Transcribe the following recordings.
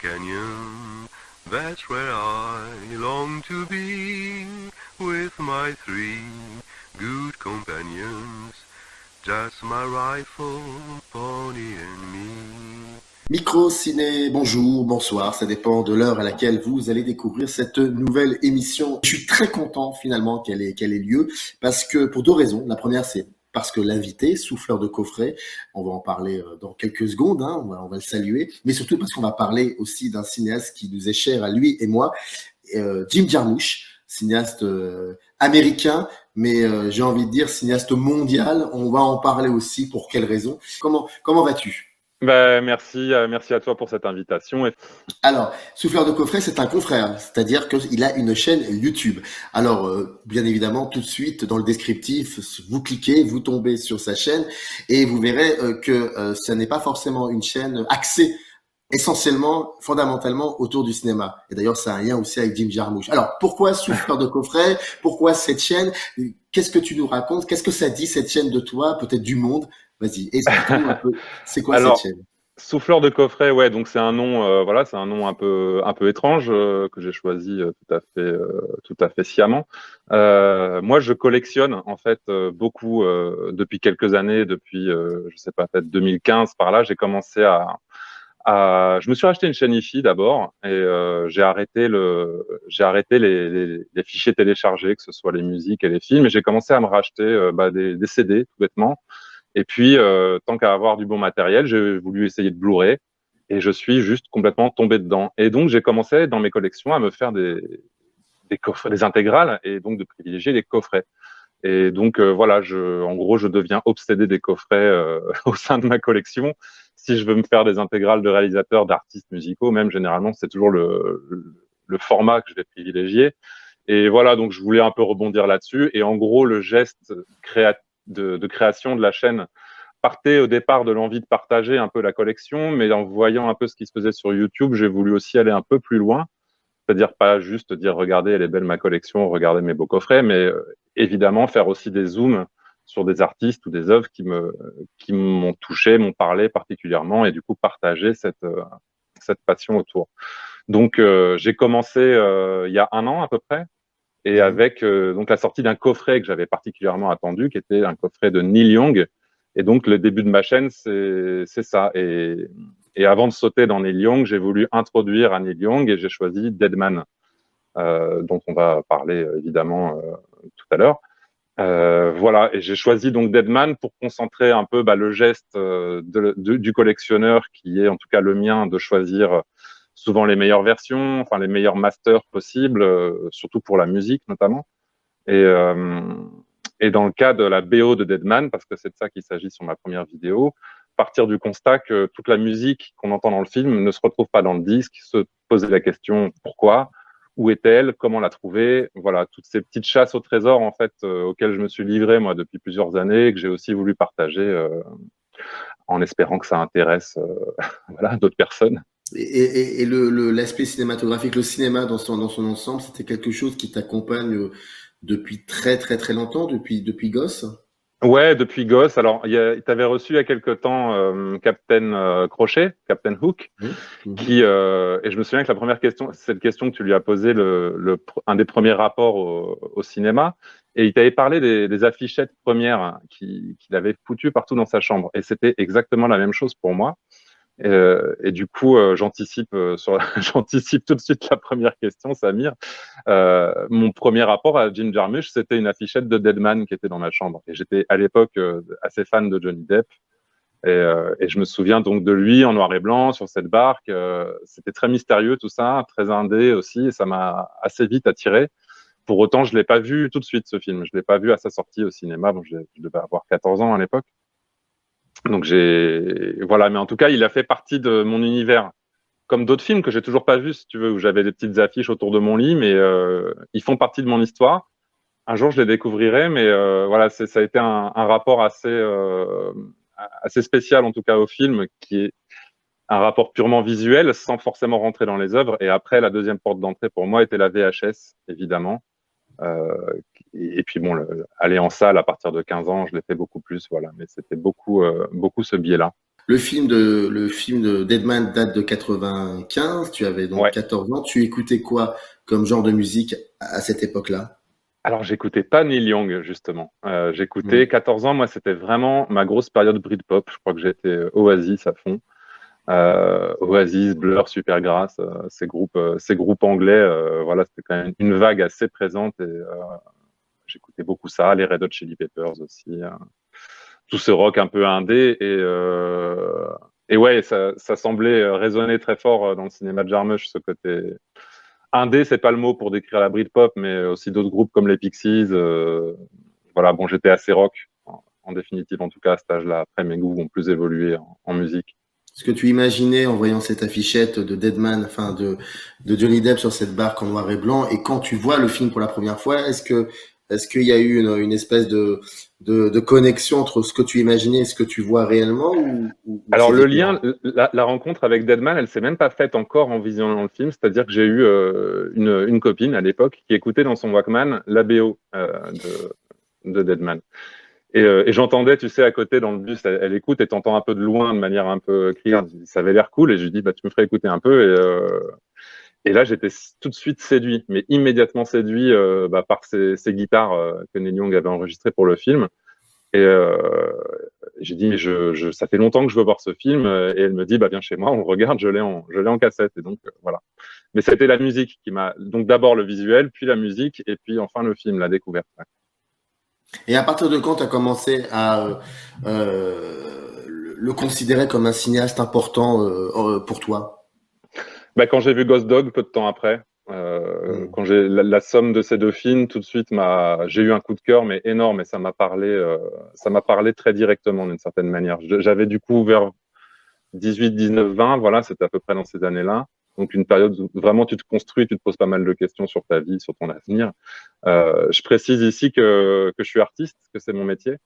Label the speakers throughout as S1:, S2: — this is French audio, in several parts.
S1: canyon. That's where I long to be with my three good companions. Just my rifle, pony and me.
S2: Micro, ciné, bonjour, bonsoir, ça dépend de l'heure à laquelle vous allez découvrir cette nouvelle émission. Je suis très content finalement qu'elle ait lieu parce que pour deux raisons. La première, c'est parce que l'invité, Souffleur de coffret, on va en parler dans quelques secondes, hein, on va le saluer, mais surtout parce qu'on va parler aussi d'un cinéaste qui nous est cher à lui et moi, Jim Jarmusch, cinéaste américain, mais j'ai envie de dire cinéaste mondial. On va en parler aussi. Pour quelles raisons? Comment vas-tu?
S3: Merci à toi pour cette invitation.
S2: Alors, Souffleur de coffret, c'est un confrère, c'est-à-dire qu'il a une chaîne YouTube. Alors, bien évidemment, tout de suite, dans le descriptif, vous cliquez, vous tombez sur sa chaîne et vous verrez que ce n'est pas forcément une chaîne axée essentiellement, fondamentalement, autour du cinéma. Et d'ailleurs, ça a un lien aussi avec Jim Jarmusch. Alors, pourquoi Souffleur de coffret? Pourquoi cette chaîne? Qu'est-ce que tu nous racontes? Qu'est-ce que ça dit, cette chaîne de toi, peut-être du monde? Vas-y, explique-nous un peu, c'est quoi cette
S3: Alors,
S2: chaîne?
S3: Souffleur de coffret, ouais, donc c'est un nom, c'est un nom un peu étrange que j'ai choisi tout à fait sciemment. Moi, je collectionne en fait beaucoup depuis quelques années, depuis je sais pas, peut-être 2015 par là, j'ai commencé je me suis acheté une chaîne IFI d'abord et j'ai arrêté les fichiers téléchargés, que ce soit les musiques et les films, et j'ai commencé à me racheter des CD tout bêtement. Et puis, tant qu'à avoir du bon matériel, j'ai voulu essayer de Blu-ray et je suis juste complètement tombé dedans. Et donc, j'ai commencé dans mes collections à me faire des coffrets, des intégrales, et donc de privilégier les coffrets. Et donc, voilà, en gros, je deviens obsédé des coffrets au sein de ma collection. Si je veux me faire des intégrales de réalisateurs, d'artistes musicaux, même généralement, c'est toujours le format que je vais privilégier. Et voilà, donc je voulais un peu rebondir là-dessus. Et en gros, le geste de création de la chaîne partait au départ de l'envie de partager un peu la collection, mais en voyant un peu ce qui se faisait sur YouTube, j'ai voulu aussi aller un peu plus loin, c'est-à-dire pas juste dire regardez, elle est belle ma collection, regardez mes beaux coffrets, mais évidemment faire aussi des zooms sur des artistes ou des œuvres qui m'ont touché, m'ont parlé particulièrement, et du coup partager cette passion autour. Donc j'ai commencé il y a un an à peu près, et avec donc la sortie d'un coffret que j'avais particulièrement attendu, qui était un coffret de Neil Young. Et donc le début de ma chaîne, c'est ça. Et avant de sauter dans Neil Young, j'ai voulu introduire à Neil Young et j'ai choisi Deadman, dont on va parler évidemment tout à l'heure. Voilà, et j'ai choisi donc Deadman pour concentrer un peu le geste du collectionneur, qui est en tout cas le mien, de choisir souvent les meilleures versions, enfin les meilleurs masters possibles, surtout pour la musique notamment. Et, euh, et dans le cas de la BO de Deadman, parce que c'est de ça qu'il s'agit sur ma première vidéo, partir du constat que toute la musique qu'on entend dans le film ne se retrouve pas dans le disque, se poser la question pourquoi, où est-elle, comment la trouver, voilà, toutes ces petites chasses au trésor en fait auxquelles je me suis livré moi depuis plusieurs années et que j'ai aussi voulu partager en espérant que ça intéresse voilà, d'autres personnes.
S2: Et l'aspect cinématographique, le cinéma dans son ensemble, c'était quelque chose qui t'accompagne depuis très très très longtemps, depuis gosse?
S3: Ouais, depuis gosse. Alors, t'avais reçu il y a quelque temps Captain Crochet, Captain Hook,
S2: Mhm, mhm.
S3: et je me souviens que la première question, cette question que tu lui as posée, un des premiers rapports au cinéma, et il t'avait parlé des affichettes premières qu'il avait foutues partout dans sa chambre. Et c'était exactement la même chose pour moi. Et du coup, j'anticipe j'anticipe tout de suite la première question, Samir. Mon premier rapport à Jim Jarmusch, c'était une affichette de Deadman qui était dans ma chambre. Et j'étais à l'époque assez fan de Johnny Depp. Et je me souviens donc de lui en noir et blanc sur cette barque. C'était très mystérieux tout ça, très indé aussi, et ça m'a assez vite attiré. Pour autant, je l'ai pas vu tout de suite ce film. Je l'ai pas vu à sa sortie au cinéma. Bon, je devais avoir 14 ans à l'époque. Donc voilà, mais en tout cas, il a fait partie de mon univers. Comme d'autres films que j'ai toujours pas vus, si tu veux, où j'avais des petites affiches autour de mon lit, mais ils font partie de mon histoire. Un jour, je les découvrirai, mais voilà, ça a été un rapport assez spécial, en tout cas, au film, qui est un rapport purement visuel, sans forcément rentrer dans les œuvres. Et après, la deuxième porte d'entrée pour moi était la VHS, évidemment. Euh, et puis bon, aller en salle à partir de 15 ans, je l'ai fait beaucoup plus, voilà. Mais c'était beaucoup ce biais-là.
S2: le film de Deadman date de 95. Tu avais donc
S3: Ouais.
S2: 14 ans. Tu écoutais quoi comme genre de musique à cette époque-là?
S3: Alors, j'écoutais pas Neil Young, justement.
S2: Hmm.
S3: J'écoutais 14 ans, moi, c'était vraiment ma grosse période Britpop. Je crois que j'étais Oasis à fond. Oasis, Blur, Supergrass, ces groupes anglais, voilà, c'était quand même une vague assez présente et j'écoutais beaucoup ça, les Red Hot Chili Peppers aussi, tout ce rock un peu indé et ouais, ça semblait résonner très fort dans le cinéma de Jarmusch, ce côté indé, c'est pas le mot pour décrire la Britpop, mais aussi d'autres groupes comme les Pixies. Voilà, bon, j'étais assez rock en définitive, en tout cas à cet âge-là. Après, mes goûts ont plus évolué en musique.
S2: Ce que tu imaginais en voyant cette affichette de Deadman, enfin de Johnny Depp sur cette barque en noir et blanc, et quand tu vois le film pour la première fois, est-ce qu'il y a eu une espèce de connexion entre ce que tu imaginais et ce que tu vois réellement, ou
S3: Alors
S2: c'est
S3: le
S2: différent?
S3: lien, la rencontre avec Deadman, elle s'est même pas faite encore en visionnant le film. C'est-à-dire que j'ai eu une copine à l'époque qui écoutait dans son Walkman la BO de Deadman. Et j'entendais, tu sais, à côté dans le bus, elle écoute et t'entends un peu de loin, de manière un peu criarde. Ça avait l'air cool et je lui dis, bah tu me ferais écouter un peu. Et là, j'étais tout de suite séduit, mais immédiatement séduit par ces guitares que Neil Young avait enregistrées pour le film. Et j'ai dit, mais ça fait longtemps que je veux voir ce film. Et elle me dit, bah viens chez moi, on le regarde, je l'ai en cassette. Et donc voilà. Mais c'était la musique qui m'a. Donc d'abord le visuel, puis la musique, et puis enfin le film, la découverte. Ouais.
S2: Et à partir de quand tu as commencé à le considérer comme un cinéaste important pour toi?
S3: Bah, quand j'ai vu Ghost Dog, peu de temps après,
S2: Hmm.
S3: quand j'ai la somme de ces deux films, tout de suite, j'ai eu un coup de cœur, mais énorme, et ça m'a parlé très directement d'une certaine manière. J'avais du coup vers 18, 19, 20, voilà, c'était à peu près dans ces années-là. Donc une période où vraiment tu te construis, tu te poses pas mal de questions sur ta vie, sur ton avenir. Je précise ici que je suis artiste, que c'est mon métier.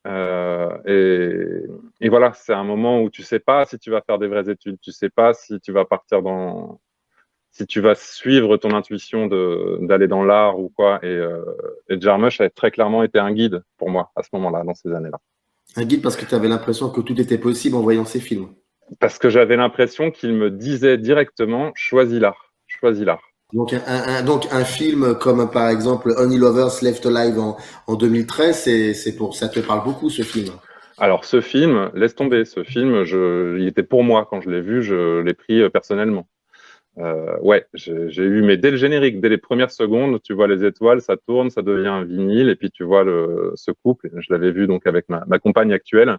S3: Et voilà, c'est un moment où tu sais pas si tu vas faire des vraies études, tu sais pas si tu vas partir si tu vas suivre ton intuition d'aller dans l'art ou quoi. Et Jarmusch a très clairement été un guide pour moi à ce moment-là, dans ces années-là.
S2: Un guide parce que tu avais l'impression que tout était possible en voyant ces films.
S3: Parce que j'avais l'impression qu'il me disait directement, choisis l'art, choisis l'art.
S2: Donc donc un film comme par exemple Only Lovers Left Alive en 2013, ça te parle beaucoup ce film.
S3: Alors ce film, laisse tomber, ce film, il était pour moi quand je l'ai vu, je l'ai pris personnellement. Ouais, j'ai eu, mais dès le générique, dès les premières secondes, tu vois les étoiles, ça tourne, ça devient un vinyle, et puis tu vois ce couple. Je l'avais vu donc avec ma compagne actuelle,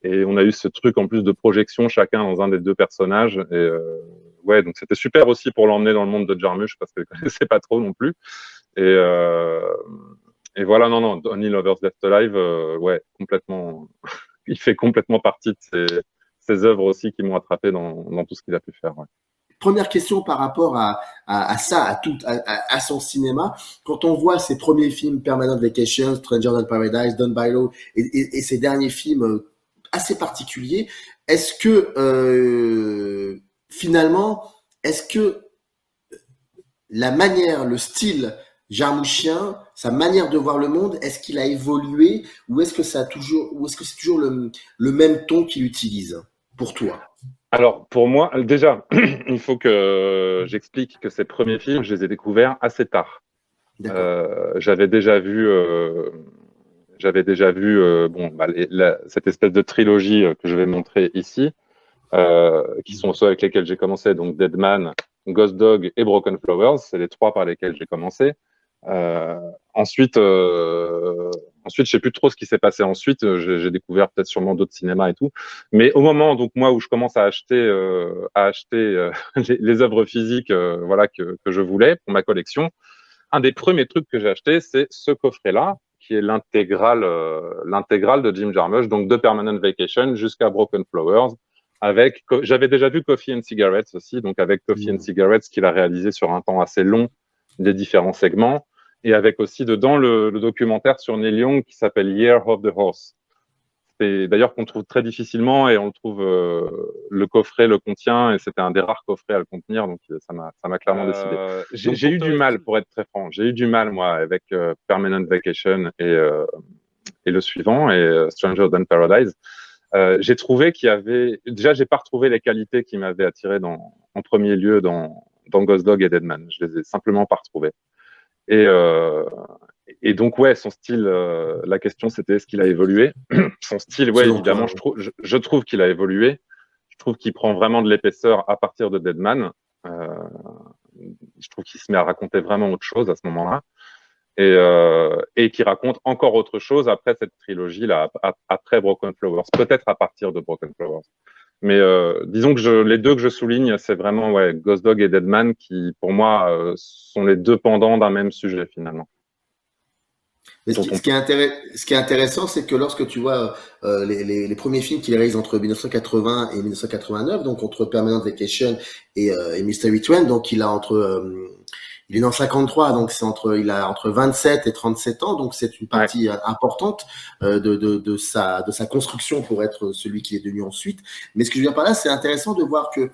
S3: et on a eu ce truc en plus de projection, chacun dans un des deux personnages. Et ouais, donc c'était super aussi pour l'emmener dans le monde de Jarmusch parce qu'elle connaissait pas trop non plus. Et, euh, et voilà, non, non, Only Lovers Left Alive, ouais, complètement. Il fait complètement partie de ces œuvres aussi qui m'ont attrapé dans tout ce qu'il a pu faire. Ouais.
S2: Première question par rapport à ça, à son cinéma. Quand on voit ses premiers films, Permanent Vacation, Stranger Than Paradise, Done by Law, et ses derniers films assez particuliers, est-ce que finalement, est-ce que la manière, le style jarmouchien, sa manière de voir le monde, est-ce qu'il a évolué ou est-ce que c'est toujours le même ton qu'il utilise pour toi?
S3: Alors, pour moi, déjà, il faut que j'explique que ces premiers films, je les ai découverts assez tard.
S2: D'accord.
S3: J'avais déjà vu bon, bah, cette espèce de trilogie que je vais montrer ici, qui sont ceux avec lesquels j'ai commencé, donc Deadman, Ghost Dog et Broken Flowers. C'est les trois par lesquels j'ai commencé. Euh, ensuite, ensuite, je sais plus trop ce qui s'est passé ensuite. J'ai découvert peut-être sûrement d'autres cinémas et tout. Mais au moment, donc moi, où je commence à acheter les œuvres physiques, voilà, que je voulais pour ma collection, un des premiers trucs que j'ai acheté, c'est ce coffret-là, qui est l'intégrale de Jim Jarmusch, donc de Permanent Vacation jusqu'à Broken Flowers. J'avais déjà vu Coffee and Cigarettes aussi, donc avec Coffee and
S2: Mm.
S3: Cigarettes qu'il a réalisé sur un temps assez long des différents segments, et avec aussi dedans le documentaire sur Neil Young qui s'appelle Year of the Horse. Et d'ailleurs qu'on trouve très difficilement et on le trouve, le coffret le contient et c'était un des rares coffrets à le contenir, donc ça m'a clairement décidé. J'ai eu du mal, pour être très franc, j'ai eu du mal moi avec Permanent Vacation et le suivant et Stranger Than Paradise. J'ai trouvé qu'il y avait, déjà, j'ai pas retrouvé les qualités qui m'avaient attiré en premier lieu dans Ghost Dog et Deadman. Je les ai simplement pas retrouvées. Et, euh, et donc, ouais, son style, la question c'était est-ce qu'il a évolué? Son style, ouais,
S2: selon
S3: évidemment,
S2: toi?
S3: je trouve qu'il a évolué. Je trouve qu'il prend vraiment de l'épaisseur à partir de Deadman. Euh, je trouve qu'il se met à raconter vraiment autre chose à ce moment-là. Et qui raconte encore autre chose après cette trilogie-là, après Broken Flowers, peut-être à partir de Broken Flowers. Mais disons que les deux que je souligne, c'est vraiment ouais, Ghost Dog et Deadman qui, pour moi, sont les deux pendants d'un même sujet finalement.
S2: Mais ce qui est intéressant, c'est que lorsque tu vois les premiers films qu'il réalise entre 1980 et 1989, donc entre Permanent Vacation et Mystery Train, donc il est dans 53, donc il a entre 27 et 37 ans, donc c'est une
S3: Ouais,
S2: partie importante de sa construction pour être celui qui est devenu ensuite. Mais ce que je veux dire par là, c'est intéressant de voir que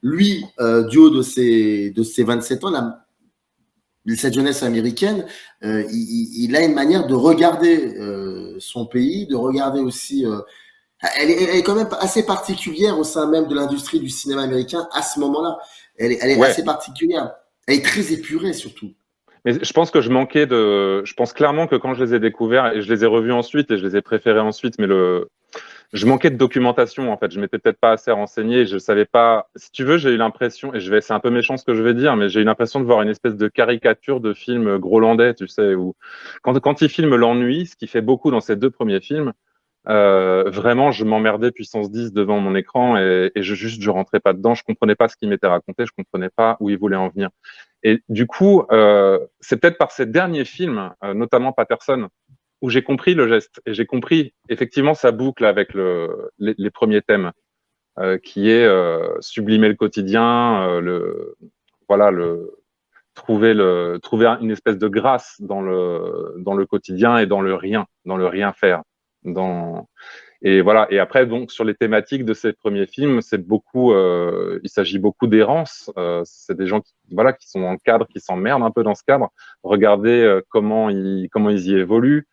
S2: lui, du haut de ses 27 ans, cette jeunesse américaine, il a une manière de regarder son pays, de regarder aussi. Elle est quand même assez particulière au sein même de l'industrie du cinéma américain à ce moment-là. Elle est
S3: ouais.
S2: assez particulière. Elle est très épurée surtout.
S3: Mais je pense que je pense clairement que quand je les ai découverts et je les ai revus ensuite et je les ai préférés ensuite, mais je manquais de documentation en fait. Je m'étais peut-être pas assez renseigné. Je savais pas. Si tu veux, j'ai eu l'impression, et c'est un peu méchant ce que je vais dire, mais j'ai eu l'impression de voir une espèce de caricature de film grolandais, tu sais, où quand il filme l'ennui, ce qui fait beaucoup dans ses deux premiers films, vraiment, je m'emmerdais puissance 10 devant mon écran et je rentrais pas dedans. Je comprenais pas ce qu'il m'était raconté. Je comprenais pas où il voulait en venir. Et du coup, c'est peut-être par ces derniers films, notamment Patterson, où j'ai compris le geste et j'ai compris effectivement sa boucle avec les premiers thèmes, qui est sublimer le quotidien, voilà, trouver une espèce de grâce dans le quotidien et dans le rien faire. Dans, et voilà. Et après, donc, sur les thématiques de ces premiers films, il s'agit beaucoup d'errance. C'est des gens voilà, qui sont dans le cadre, qui s'emmerdent un peu dans ce cadre. Regardez comment ils y évoluent.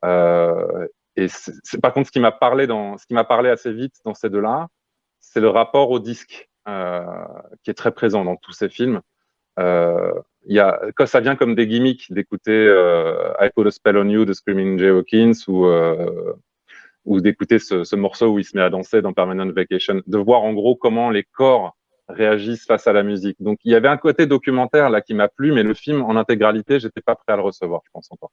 S3: Et par contre, ce qui m'a parlé assez vite dans ces deux-là, c'est le rapport au disque, qui est très présent dans tous ces films. Euh, quand ça vient comme des gimmicks d'écouter I Put a Spell on You de Screaming Jay Hawkins ou d'écouter ce morceau où il se met à danser dans Permanent Vacation, de voir en gros comment les corps réagissent face à la musique. Donc il y avait un côté documentaire là qui m'a plu, mais le film en intégralité, j'étais pas prêt à le recevoir, je pense encore.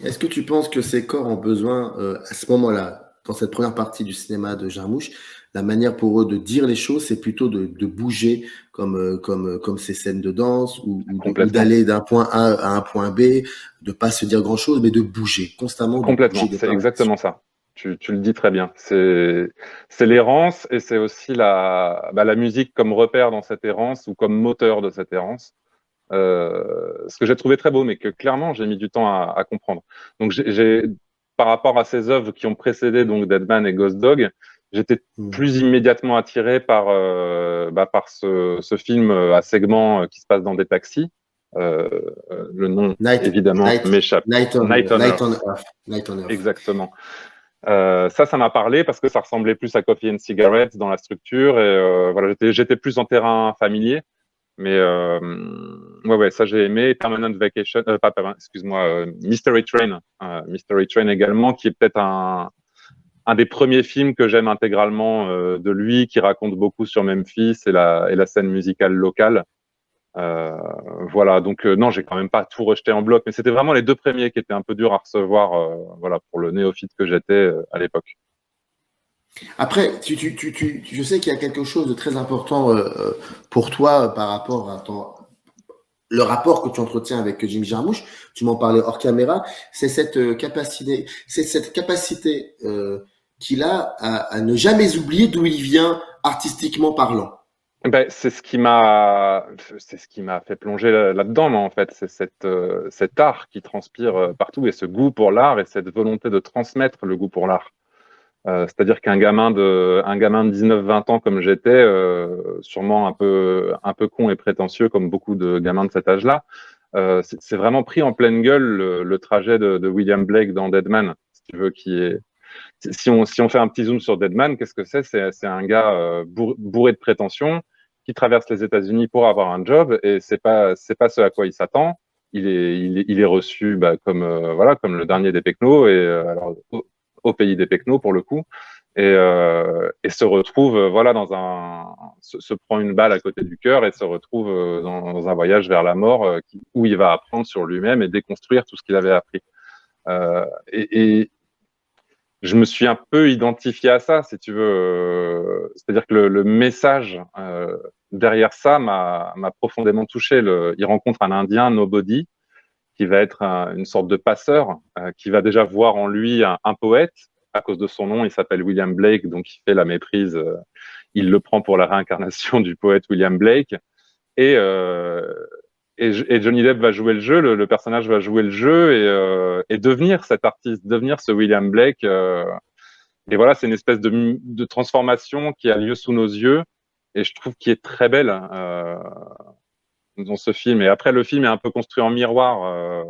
S2: Est-ce que tu penses que ces corps ont besoin, à ce moment-là, dans cette première partie du cinéma de Jarmusch, la manière pour eux de dire les choses, c'est plutôt de bouger comme ces scènes de danse ou
S3: Complètement.
S2: d'aller d'un point A à un point B, de pas se dire grand-chose, mais de bouger, constamment de bouger
S3: Complètement,
S2: de
S3: c'est
S2: par la nation.
S3: exactement ça. Tu le dis très bien. C'est l'errance et c'est aussi la musique comme repère dans cette errance ou comme moteur de cette errance. Ce que j'ai trouvé très beau, mais que clairement j'ai mis du temps à comprendre. Donc par rapport à ces œuvres qui ont précédé donc Deadman et Ghost Dog, j'étais plus immédiatement attiré par ce film à segments qui se passe dans des taxis. Euh, le nom évidemment m'échappe. Night on Earth.
S2: Night on Earth.
S3: Exactement. Ça m'a parlé parce que ça ressemblait plus à Coffee and Cigarettes dans la structure et voilà, j'étais plus en terrain familier. Mais ouais, ça j'ai aimé. Permanent Vacation, pas Permanent, excuse-moi, Mystery Train, Mystery Train également, qui est peut-être un des premiers films que j'aime intégralement de lui, qui raconte beaucoup sur Memphis et la scène musicale locale. Voilà, donc non, j'ai quand même pas tout rejeté en bloc, mais c'était vraiment les deux premiers qui étaient un peu durs à recevoir, voilà, pour le néophyte que j'étais à l'époque.
S2: Après, je sais qu'il y a quelque chose de très important pour toi par rapport à le rapport que tu entretiens avec Jim Jarmusch. Tu m'en parlais hors caméra. C'est cette capacité qu'il a à ne jamais oublier d'où il vient artistiquement parlant.
S3: Ben, c'est ce qui m'a fait plonger là-dedans, moi, en fait. C'est cet art qui transpire partout et ce goût pour l'art et cette volonté de transmettre le goût pour l'art. C'est-à-dire qu'un gamin de 19-20 ans comme j'étais, sûrement un peu con et prétentieux comme beaucoup de gamins de cet âge-là, c'est vraiment pris en pleine gueule le trajet de William Blake dans Deadman, si tu veux, si on fait un petit zoom sur Deadman, qu'est-ce que c'est? C'est un gars bourré de prétentions qui traverse les États-Unis pour avoir un job et c'est pas ce à quoi il s'attend. Il est reçu comme voilà comme le dernier des Pecnos et alors au pays des Pecnos pour le coup et se retrouve voilà se prend une balle à côté du cœur et se retrouve dans un voyage vers la mort où il va apprendre sur lui-même et déconstruire tout ce qu'il avait appris. Et je me suis un peu identifié à ça, si tu veux. C'est-à-dire que le message derrière ça m'a profondément touché. Il rencontre un Indien, Nobody, qui va être une sorte de passeur, qui va déjà voir en lui un poète. À cause de son nom, il s'appelle William Blake, donc il fait la méprise. Il le prend pour la réincarnation du poète William Blake. Et, euh, et Johnny Depp va jouer le jeu, le personnage va jouer le jeu et devenir cet artiste, devenir ce William Blake. Et voilà, c'est une espèce de transformation qui a lieu sous nos yeux et je trouve qu'il est très belle dans ce film. Et après, le film est un peu construit en miroir,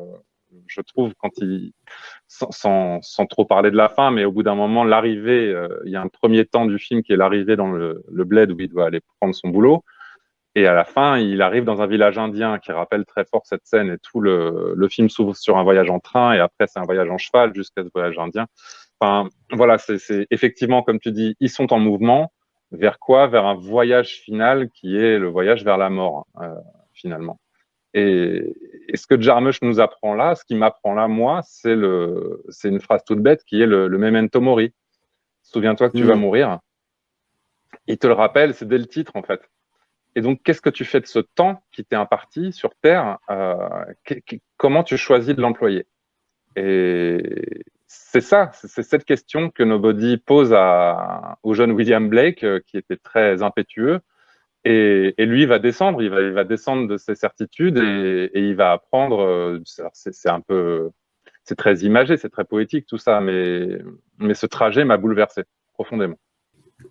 S3: je trouve, sans trop parler de la fin, mais au bout d'un moment, l'arrivée, il y a un premier temps du film qui est l'arrivée dans le bled où il doit aller prendre son boulot. Et à la fin, il arrive dans un village indien qui rappelle très fort cette scène et tout le film s'ouvre sur un voyage en train et après c'est un voyage en cheval jusqu'à ce voyage indien. Enfin, voilà, c'est effectivement, comme tu dis, ils sont en mouvement. Vers quoi? Vers un voyage final qui est le voyage vers la mort, finalement. Et ce que Jarmusch nous apprend là, ce qu'il m'apprend là, moi, c'est une phrase toute bête qui est le memento mori. Souviens-toi que tu vas mourir. Il te le rappelle, c'est dès le titre, en fait. Et donc, qu'est-ce que tu fais de ce temps qui t'est imparti sur Terre? Comment tu choisis de l'employer? Et c'est ça, c'est cette question que Nobody pose au jeune William Blake, qui était très impétueux. Et lui, il va descendre, il va descendre de ses certitudes et il va apprendre. C'est un peu, c'est très imagé, c'est très poétique tout ça, mais ce trajet m'a bouleversé profondément.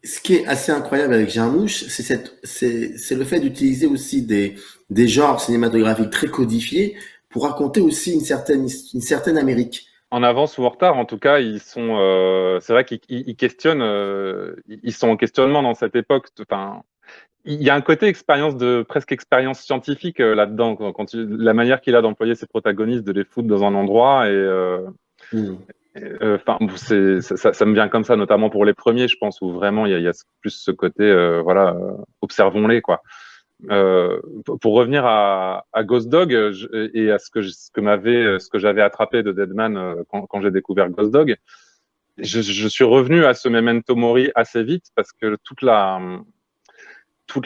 S2: Ce qui est assez incroyable avec Jarmusch, c'est le fait d'utiliser aussi des genres cinématographiques très codifiés pour raconter aussi une certaine Amérique.
S3: En avance ou en retard, en tout cas, c'est vrai qu'ils questionnent, ils sont en questionnement dans cette époque. Enfin, il y a un côté presque expérience scientifique là-dedans, la manière qu'il a d'employer ses protagonistes, de les foutre dans un endroit enfin, ça me vient comme ça, notamment pour les premiers, je pense, où vraiment il y a plus ce côté, voilà, observons-les, quoi. Pour revenir à Ghost Dog et à ce que j'avais attrapé de Deadman quand j'ai découvert Ghost Dog, je suis revenu à ce Memento Mori assez vite parce que toute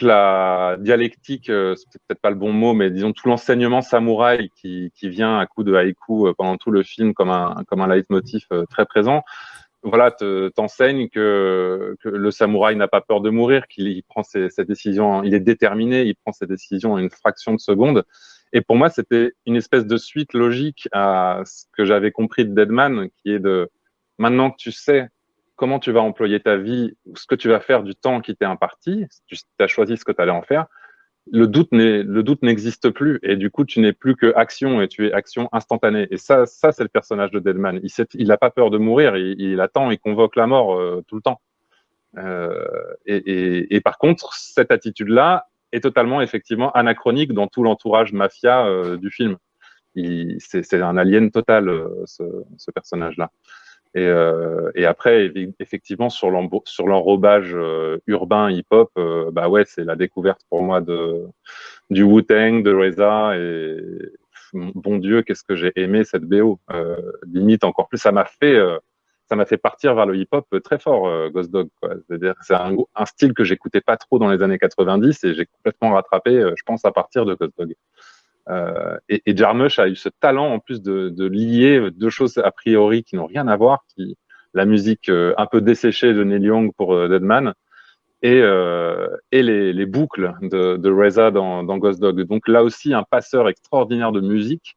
S3: la dialectique, c'est peut-être pas le bon mot, mais disons tout l'enseignement samouraï qui vient à coup de haïku pendant tout le film comme un leitmotiv très présent. Voilà, t'enseigne que le samouraï n'a pas peur de mourir, qu'il prend ses décisions, il est déterminé, il prend ses décisions en une fraction de seconde. Et pour moi, c'était une espèce de suite logique à ce que j'avais compris de Deadman, qui est maintenant que tu sais comment tu vas employer ta vie, ce que tu vas faire du temps qui t'est imparti, tu as choisi ce que tu allais en faire, le doute n'existe plus. Et du coup, tu n'es plus que action et tu es action instantanée. Et ça c'est le personnage de Deadman. Il n'a pas peur de mourir, il attend, il convoque la mort tout le temps. Et par contre, cette attitude-là est totalement effectivement anachronique dans tout l'entourage mafia du film. C'est un alien total, ce personnage-là. Et après, effectivement, sur l'enrobage urbain hip-hop, bah ouais, c'est la découverte pour moi du Wu-Tang, de RZA. Et bon Dieu, qu'est-ce que j'ai aimé cette BO. Limite encore plus, ça m'a fait partir vers le hip-hop très fort, Ghost Dog, quoi. C'est-à-dire, c'est un style que j'écoutais pas trop dans les années 90 et j'ai complètement rattrapé, je pense, à partir de Ghost Dog. Et Jarmusch a eu ce talent en plus de lier deux choses a priori qui n'ont rien à voir, la musique un peu desséchée de Neil Young pour Deadman et les boucles de RZA dans Ghost Dog. Donc là aussi un passeur extraordinaire de musique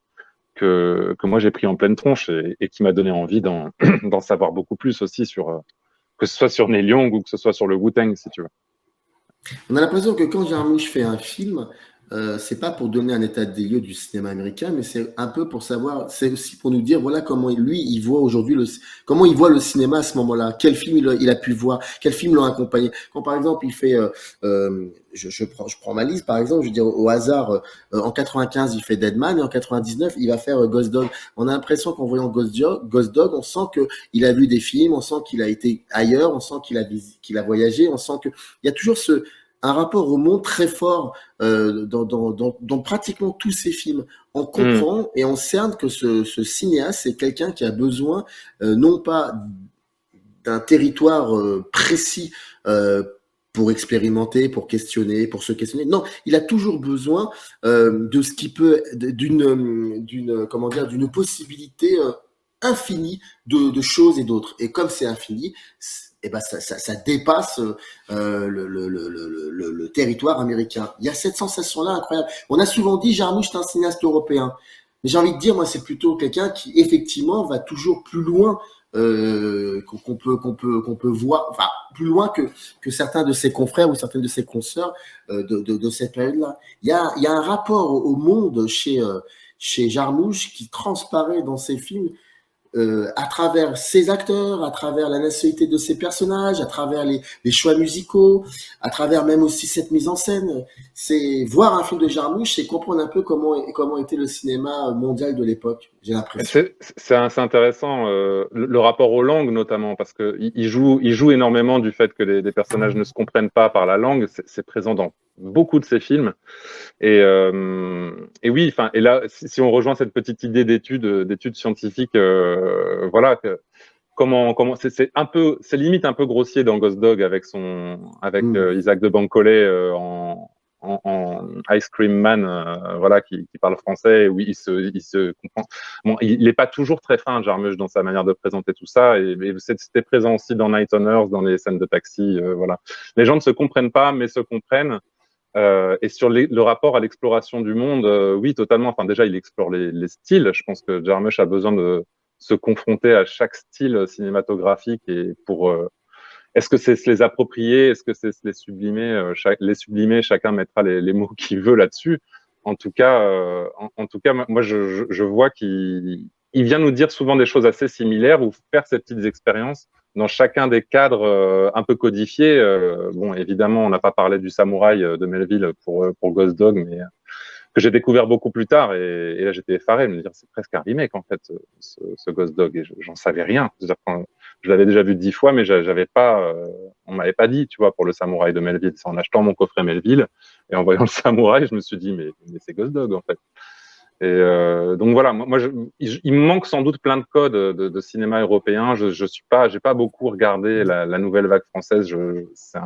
S3: que moi j'ai pris en pleine tronche et qui m'a donné envie d'en savoir beaucoup plus aussi que ce soit sur Neil Young ou que ce soit sur le Wu-Tang, si tu veux.
S2: On a l'impression que quand Jarmusch fait un film, c'est pas pour donner un état des lieux du cinéma américain, mais c'est un peu pour savoir, c'est aussi pour nous dire, voilà comment lui, il voit aujourd'hui comment il voit le cinéma à ce moment-là, quel film il a pu voir, quel film l'ont accompagné. Quand par exemple il fait, je prends ma liste par exemple, je veux dire au hasard, en 95 il fait Deadman et en 99 il va faire Ghost Dog. On a l'impression qu'en voyant Ghost Dog, on sent que il a vu des films, on sent qu'il a été ailleurs, on sent qu'il a voyagé, on sent que il y a toujours un rapport au monde très fort dans pratiquement tous ces films. On comprend et on cerne que ce cinéaste, c'est quelqu'un qui a besoin non pas d'un territoire précis pour expérimenter, pour questionner, pour se questionner. Non, il a toujours besoin de ce qui peut d'une possibilité infinie de choses et d'autres. Et comme c'est infini, eh ben ça dépasse le territoire américain. Il y a cette sensation-là incroyable. On a souvent dit Jarmusch est un cinéaste européen, mais j'ai envie de dire, moi, c'est plutôt quelqu'un qui effectivement va toujours plus loin qu'on peut voir, enfin plus loin que certains de ses confrères ou certaines de ses consoeurs de cette période-là. Il y a un rapport au monde chez Jarmusch qui transparaît dans ses films à travers ses acteurs, à travers la nationalité de ses personnages, à travers les choix musicaux, à travers même aussi cette mise en scène. C'est voir un film de Jarmusch, c'est comprendre un peu comment était le cinéma mondial de l'époque, j'ai l'impression.
S3: C'est intéressant, le rapport aux langues notamment, parce qu'il joue énormément du fait que les personnages ne se comprennent pas par la langue. C'est présent dans beaucoup de ses films. Et oui, enfin, et là, si on rejoint cette petite idée d'études scientifiques, voilà, c'est limite un peu grossier dans Ghost Dog avec Isaac de Bancolé en Ice Cream Man, voilà, qui parle français. Oui, il se comprend. Bon, il n'est pas toujours très fin, Jarmusch, dans sa manière de présenter tout ça, et c'était présent aussi dans Night on Earth, dans les scènes de taxi, voilà. Les gens ne se comprennent pas, mais se comprennent. Et sur le rapport à l'exploration du monde, oui, totalement. Enfin, déjà, il explore les styles. Je pense que Jarmusch a besoin de se confronter à chaque style cinématographique et est-ce que c'est se les approprier, est-ce que c'est se les sublimer, les sublimer, chacun mettra les mots qu'il veut là-dessus. En tout cas, moi, je vois qu'il vient nous dire souvent des choses assez similaires ou faire ces petites expériences dans chacun des cadres un peu codifiés. Bon, évidemment, on n'a pas parlé du samouraï de Melville pour Ghost Dog, mais que j'ai découvert beaucoup plus tard. Et là, j'étais effaré de me dire, c'est presque un remake, en fait, ce Ghost Dog. Et j'en savais rien. C'est-à-dire, je l'avais déjà vu 10 fois, mais j'avais pas, on m'avait pas dit, tu vois, pour le samouraï de Melville. C'est en achetant mon coffret Melville et en voyant le samouraï, je me suis dit, mais c'est Ghost Dog, en fait. Et donc voilà, il me manque sans doute plein de codes de cinéma européen. J'ai pas beaucoup regardé la nouvelle vague française. C'est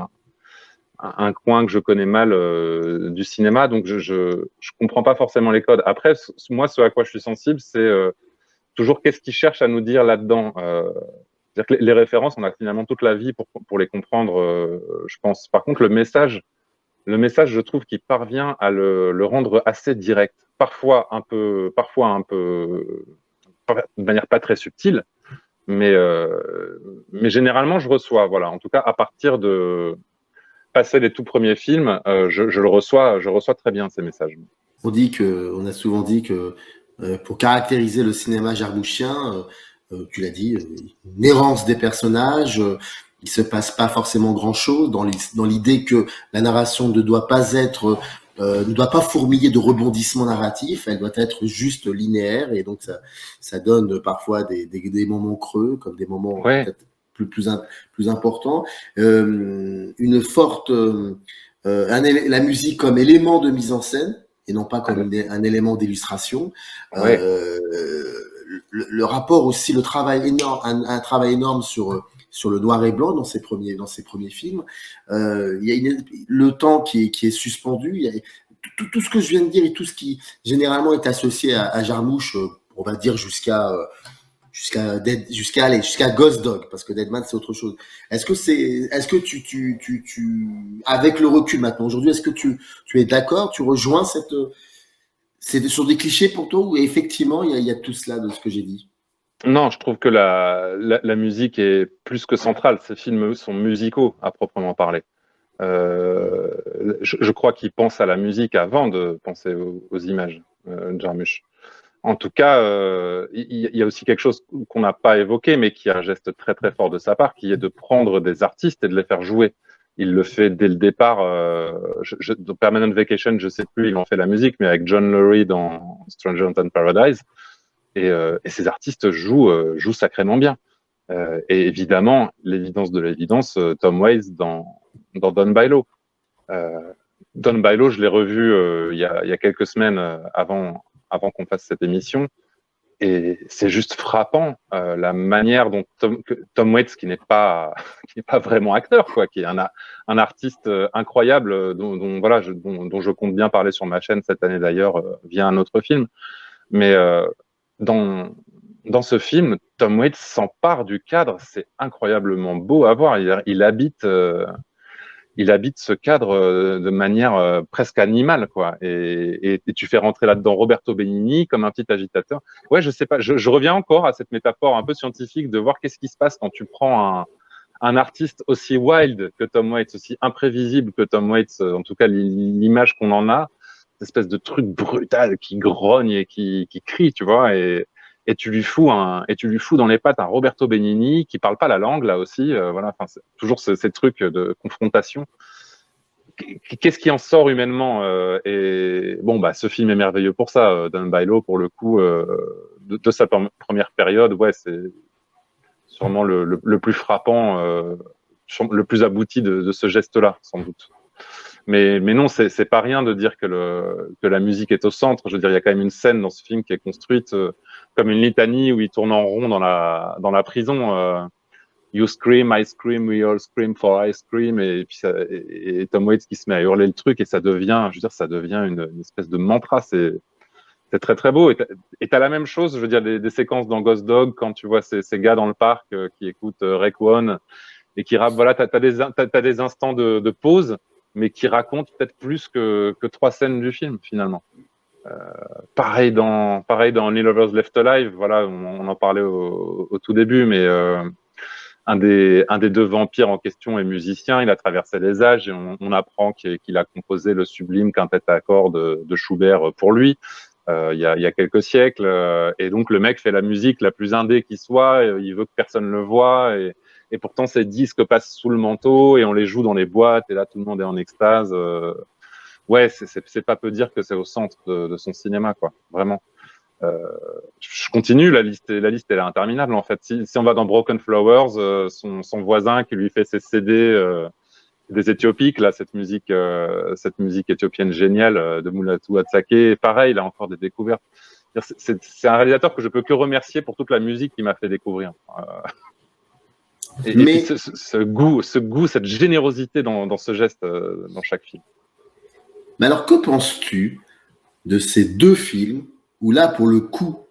S3: un coin que je connais mal du cinéma, donc je comprends pas forcément les codes. Après, moi, ce à quoi je suis sensible, c'est toujours qu'est-ce qu'ils cherchent à nous dire là-dedans. C'est-à-dire que les références, on a finalement toute la vie pour les comprendre, je pense. Par contre, le message, je trouve qu'il parvient à le rendre assez direct, parfois un peu, de manière pas très subtile, mais généralement je reçois, voilà, en tout cas à partir de passer les tout premiers films, je reçois très bien ces messages.
S2: On a souvent dit que pour caractériser le cinéma jarmouchien, tu l'as dit, une errance des personnages, il se passe pas forcément grand-chose dans l'idée que la narration ne doit pas fourmiller de rebondissements narratifs, elle doit être juste linéaire et donc ça donne parfois des moments creux comme des moments peut-être plus importants. Une forte la musique comme élément de mise en scène et non pas comme un élément d'illustration. Le rapport aussi, le travail énorme, un travail énorme sur le noir et blanc dans ses premiers films. Il y a le temps qui est suspendu. Il y a tout ce que je viens de dire et tout ce qui généralement est associé à Jarmusch, on va dire jusqu'à Ghost Dog, parce que Deadman c'est autre chose. Est-ce que tu avec le recul maintenant aujourd'hui, est-ce que tu es d'accord, tu rejoins c'est sur des clichés pour toi ou effectivement il y a tout cela de ce que j'ai dit?
S3: Non, je trouve que la musique est plus que centrale. Ces films sont musicaux à proprement parler. je crois qu'il pense à la musique avant de penser aux images, Jarmusch. En tout cas, il y a aussi quelque chose qu'on n'a pas évoqué, mais qui est un geste très très fort de sa part, qui est de prendre des artistes et de les faire jouer. Il le fait dès le départ. Dans Permanent Vacation, je sais plus, il en fait la musique, mais avec John Lurie dans Stranger Than Paradise. Et ces artistes jouent sacrément bien. Et évidemment, l'évidence de l'évidence, Tom Waits dans Don Bailo. Don Bailo, je l'ai revu il y a quelques semaines avant qu'on fasse cette émission. Et c'est juste frappant la manière dont Tom Waits, qui n'est pas vraiment acteur, quoi, qui est un artiste incroyable dont je compte bien parler sur ma chaîne cette année d'ailleurs via un autre film. Mais dans ce film, Tom Waits s'empare du cadre. C'est incroyablement beau à voir. Il habite ce cadre de manière presque animale, quoi. Et tu fais rentrer là-dedans Roberto Benigni comme un petit agitateur. Ouais, je sais pas. Je reviens encore à cette métaphore un peu scientifique de voir qu'est-ce qui se passe quand tu prends un artiste aussi wild que Tom Waits, aussi imprévisible que Tom Waits, en tout cas l'image qu'on en a, cette espèce de truc brutal qui grogne et qui crie, tu vois, et tu lui fous dans les pattes un Roberto Benigni qui parle pas la langue là aussi, voilà, enfin c'est toujours ces trucs de confrontation. Qu'est-ce qui en sort humainement et bon bah ce film est merveilleux pour ça, Don Bailo pour le coup de sa première période, ouais, c'est sûrement le plus frappant, le plus abouti de ce geste-là, sans doute. Mais non, c'est pas rien de dire que la musique est au centre. Je veux dire, il y a quand même une scène dans ce film qui est construite comme une litanie où il tourne en rond dans la prison. You scream, I scream, we all scream for ice cream, et puis et Tom Waits qui se met à hurler le truc et ça devient une espèce de mantra. C'est très très beau. Et t'as la même chose, je veux dire, des séquences dans Ghost Dog quand tu vois ces gars dans le parc qui écoutent Rake One et qui rappent. Voilà, t'as des instants de pause, mais qui racontent peut-être plus que 3 scènes du film finalement. Pareil dans Only Lovers Left Alive. Voilà, on en parlait au tout début, mais un des 2 vampires en question est musicien. Il a traversé les âges et on apprend qu'il a composé le sublime quintet à cordes de Schubert pour lui. Il y a quelques siècles, et donc le mec fait la musique la plus indé qui soit, il veut que personne le voie, et pourtant ces disques passent sous le manteau et on les joue dans les boîtes et là tout le monde est en extase. Ouais, c'est pas peu dire que c'est au centre de son cinéma, quoi, vraiment. Je continue, la liste elle est interminable en fait. Si on va dans Broken Flowers, son voisin qui lui fait ses CD des Éthiopiques, là, cette musique éthiopienne géniale de Mulatu Atsake, pareil, là encore des découvertes. C'est un réalisateur que je peux que remercier pour toute la musique qu'il m'a fait découvrir. Et puis ce goût, cette générosité dans ce geste dans chaque film.
S2: Mais alors, que penses-tu de ces 2 films où là, pour le coup,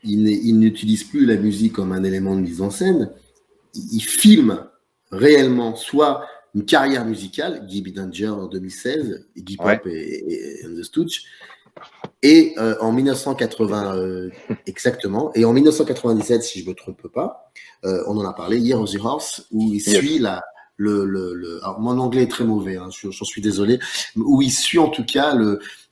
S2: il n'utilise plus la musique comme un élément de mise en scène, il filme réellement soit une carrière musicale, Gibby Danger en 2016, Iggy Pop et The Stooges, et en 1980 exactement, et en 1997, si je me trompe pas, on en a parlé, Year of the Horse, où il suit alors mon anglais est très mauvais, hein, j'en suis désolé, où il suit en tout cas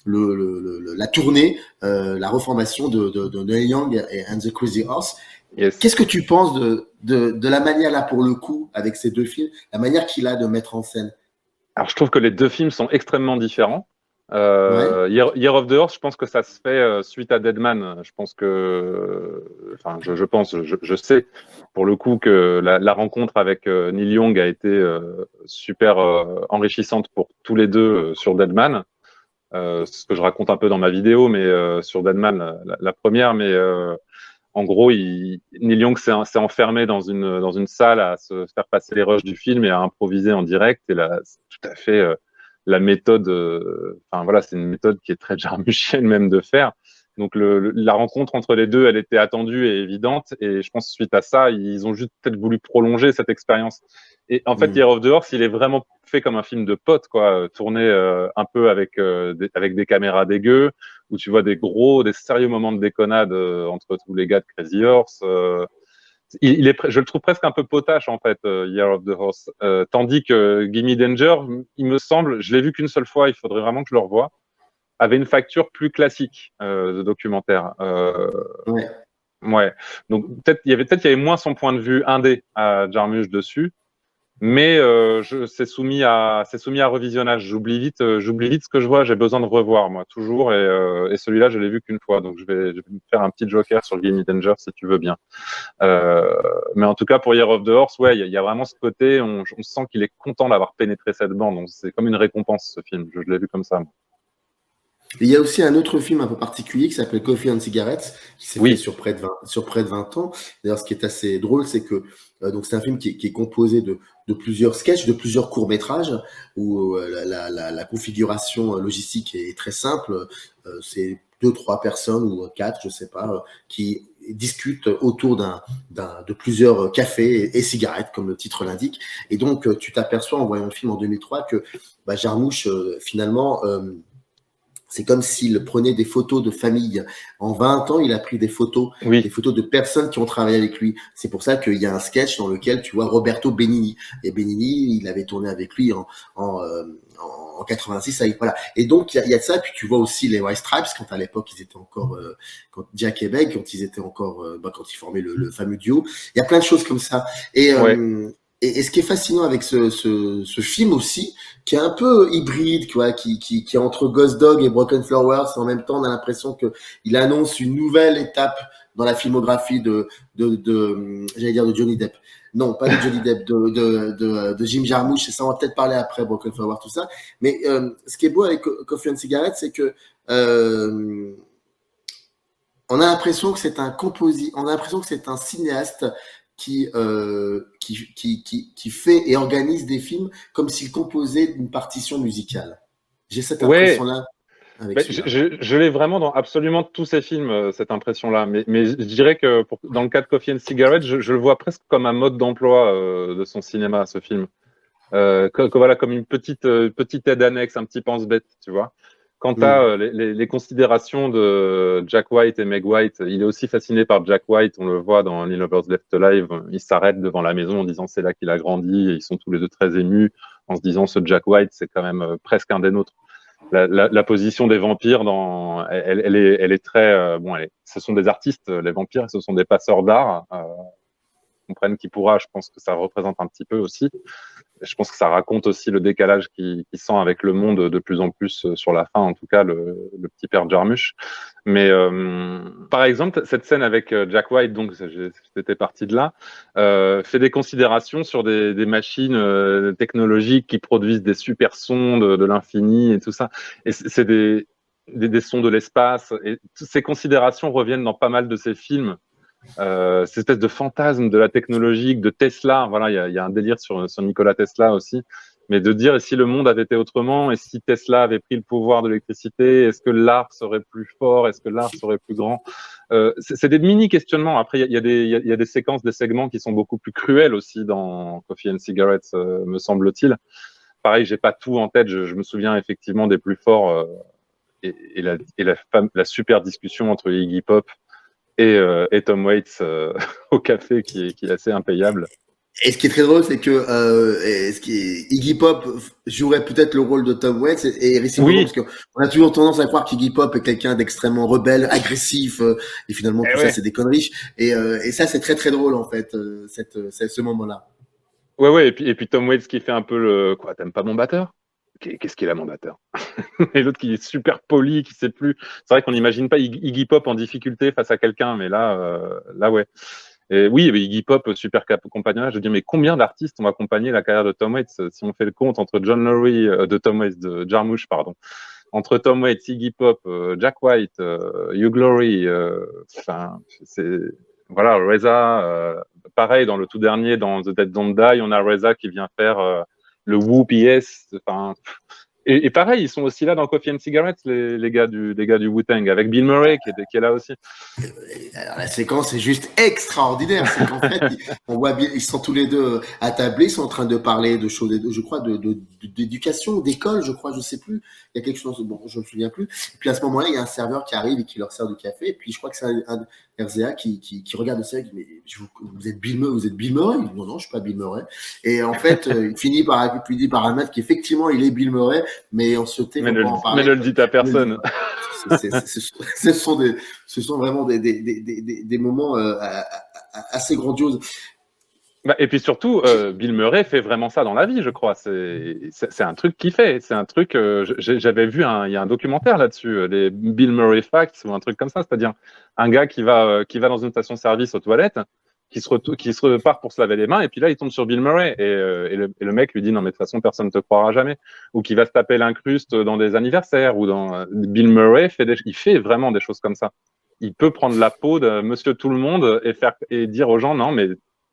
S2: la tournée, la reformation de Neil Young and the Crazy Horse. Yes. Qu'est-ce que tu penses de la manière là pour le coup avec ces 2 films, la manière qu'il a de mettre en scène?
S3: Alors je trouve que les 2 films sont extrêmement différents. Year of the Horse, je pense que ça se fait suite à Deadman. Je pense que, enfin, je sais pour le coup que la rencontre avec Neil Young a été super enrichissante pour tous les 2 sur Deadman. Ce que je raconte un peu dans ma vidéo, mais sur Deadman, la première, mais en gros, Neil Young s'est enfermé dans une salle à se faire passer les rushs du film et à improviser en direct. Et là, c'est tout à fait la méthode. Enfin voilà, c'est une méthode qui est très jarmuschienne même de faire. Donc la rencontre entre les 2, elle était attendue et évidente. Et je pense suite à ça, ils ont juste peut-être voulu prolonger cette expérience. Et en fait, Year of the Horse, il est vraiment fait comme un film de potes, quoi, tourné un peu avec des caméras dégueu, où tu vois des sérieux moments de déconnade entre tous les gars de Crazy Horse. je le trouve presque un peu potache en fait, Year of the Horse. Tandis que Gimme Danger, il me semble, je l'ai vu qu'une seule fois, il faudrait vraiment que je le revoie, avait une facture plus classique de documentaire.
S2: Ouais.
S3: Ouais. Donc peut-être il y avait moins son point de vue indé à Jarmusch dessus, mais c'est soumis à revisionnage. J'oublie vite ce que je vois. J'ai besoin de revoir moi toujours, et celui-là je l'ai vu qu'une fois, donc je vais me faire un petit joker sur Gimme Danger si tu veux bien. Mais en tout cas pour Year of the Horse, ouais, il y a vraiment ce côté, on sent qu'il est content d'avoir pénétré cette bande. Donc c'est comme une récompense ce film. Je l'ai vu comme ça.
S2: Il y a aussi un autre film un peu particulier qui s'appelle Coffee and Cigarettes, qui s'est fait
S3: Oui,
S2: sur près de 20 ans. D'ailleurs, ce qui est assez drôle, c'est que donc c'est un film qui est composé de plusieurs sketchs, de plusieurs courts-métrages, où la configuration logistique est très simple. C'est 2, 3 personnes ou 4, je sais pas, qui discutent autour de plusieurs cafés et cigarettes, comme le titre l'indique. Et donc, tu t'aperçois en voyant le film en 2003 que Jarmusch, finalement, c'est comme s'il prenait des photos de famille. En 20 ans, il a pris des photos
S3: oui,
S2: de personnes qui ont travaillé avec lui. C'est pour ça qu'il y a un sketch dans lequel tu vois Roberto Benigni. Et Benigni, il avait tourné avec lui en 86. Voilà. Et donc, il y a de ça. Puis tu vois aussi les White Stripes, quand à l'époque, ils étaient encore, quand Jack et Beck, quand ils étaient encore, quand ils formaient le fameux duo. Il y a plein de choses comme ça. Et,
S3: ouais.
S2: et ce qui est fascinant avec ce film aussi, qui est un peu hybride, qui est entre Ghost Dog et Broken Flowers. En même temps, on a l'impression que il annonce une nouvelle étape dans la filmographie j'allais dire de Johnny Depp. Non, pas de Johnny Depp, de Jim Jarmusch. Et ça, on va peut-être parler après, Broken Flowers, tout ça. Mais ce qui est beau avec Coffee and Cigarettes, c'est que on a l'impression que c'est on a l'impression que c'est un cinéaste qui fait et organise des films comme s'il composait une partition musicale. J'ai cette
S3: Ouais,
S2: impression-là avec
S3: ben, je,
S2: celui-là.
S3: je- je l'ai vraiment dans absolument tous ces films, cette impression-là. Mais je dirais que dans le cas de Coffee and Cigarette, je le vois presque comme un mode d'emploi de son cinéma, ce film. Voilà, comme une petite aide annexe, un petit pense-bête, tu vois. Quant à
S2: Mm.
S3: les considérations de Jack White et Meg White, il est aussi fasciné par Jack White. On le voit dans Only Lovers Left Alive. Il s'arrête devant la maison en disant c'est là qu'il a grandi. Et ils sont tous les deux très émus en se disant ce Jack White, c'est quand même presque un des nôtres. La position des vampires elle est très bon. Ce sont des artistes, les vampires, ce sont des passeurs d'art. Comprennent qui pourra. Je pense que ça représente un petit peu aussi. Je pense que ça raconte aussi le décalage qui sent avec le monde de plus en plus sur la fin, en tout cas, le petit père Jarmusch. Mais par exemple, cette scène avec Jack White, donc c'était parti de là, fait des considérations sur des machines technologiques qui produisent des super sons de l'infini et tout ça. Et c'est des sons de l'espace. Et toutes ces considérations reviennent dans pas mal de ces films, cette espèce de fantasme de la technologie, de Tesla. Voilà, il y a un délire sur Nikola Tesla aussi. Mais de dire, et si le monde avait été autrement, et si Tesla avait pris le pouvoir de l'électricité, est-ce que l'art serait plus fort, est-ce que l'art serait plus grand? C'est des mini-questionnements. Après, il y a des séquences, des segments qui sont beaucoup plus cruels aussi dans Coffee and Cigarettes, me semble-t-il. Pareil, j'ai pas tout en tête. Je me souviens effectivement des plus forts, la super discussion entre Iggy Pop et Tom Waits au café qui est assez impayable.
S2: Et ce qui est très drôle, c'est que Iggy Pop jouerait peut-être le rôle de Tom Waits et réciproquement, parce
S3: Oui,
S2: qu'on a toujours tendance à croire qu'Iggy Pop est quelqu'un d'extrêmement rebelle, agressif, et finalement
S3: eh
S2: tout ça
S3: ouais.
S2: c'est des conneries. Et ça c'est très très drôle en fait, ce moment-là.
S3: Ouais, ouais, et puis Tom Waits qui fait un peu le quoi, t'aimes pas mon batteur? Qu'est-ce qu'il a mon batteur? Et l'autre qui est super poli, qui sait plus. C'est vrai qu'on n'imagine pas Iggy Pop en difficulté face à quelqu'un, mais là ouais. Et oui, mais Iggy Pop, super compagnonnage. Je dis, mais combien d'artistes ont accompagné la carrière de Tom Waits? Si on fait le compte entre John Lowry, de Tom Waits, de Jarmusch, pardon, entre Tom Waits, Iggy Pop, Jack White, Hugh Laurie, enfin, voilà, Reza, pareil, dans le tout dernier, dans The Dead Don't Die, on a Reza qui vient faire le Who PS, enfin, et pareil, ils sont aussi là dans Coffee and Cigarettes, les gars du Wu-Tang, avec Bill Murray qui est là aussi.
S2: Alors, la séquence est juste extraordinaire. C'est qu'en fait, on voit bien, ils sont tous les deux attablés, ils sont en train de parler de choses, je crois, d'éducation, d'école, je crois, je sais plus. Il y a quelque chose, bon, je me souviens plus. Et puis à ce moment-là, il y a un serveur qui arrive et qui leur sert du café. Et puis je crois que il RZA qui regarde ça et qui dit, mais vous êtes Bill Murray? Il dit, non, je suis pas Bill Murray. Et en fait, il finit par admettre qu'effectivement, il est Bill Murray, mais on se tait, faut pas en parler.
S3: Mais ne le dites à personne.
S2: Ce sont vraiment des moments assez grandioses.
S3: Et puis surtout, Bill Murray fait vraiment ça dans la vie, je crois. C'est un truc qu'il fait. C'est un truc. J'avais vu il y a un documentaire là-dessus, les Bill Murray Facts ou un truc comme ça, c'est-à-dire un gars qui va dans une station-service aux toilettes, qui se repart pour se laver les mains, et puis là il tombe sur Bill Murray et le mec lui dit non mais de toute façon personne ne te croira jamais, ou qui va se taper l'incruste dans des anniversaires ou dans Bill Murray il fait vraiment des choses comme ça. Il peut prendre la peau de Monsieur Tout le Monde et dire aux gens non mais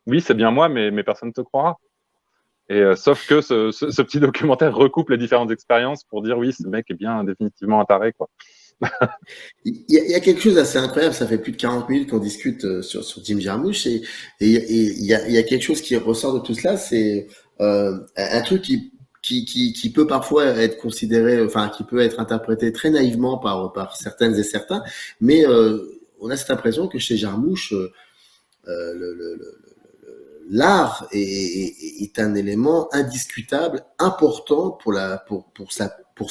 S3: oui, c'est bien moi, mais personne ne te croira. Et sauf que ce petit documentaire recoupe les différentes expériences pour dire oui, ce mec est bien définitivement un taré, quoi.
S2: Il y a quelque chose d'assez incroyable. Ça fait plus de 40 minutes qu'on discute sur Jim Jarmusch et il y a quelque chose qui ressort de tout cela. C'est un truc qui peut parfois être considéré, enfin qui peut être interprété très naïvement par certaines et certains, mais on a cette impression que chez Jarmusch, l'art est un élément indiscutable, important pour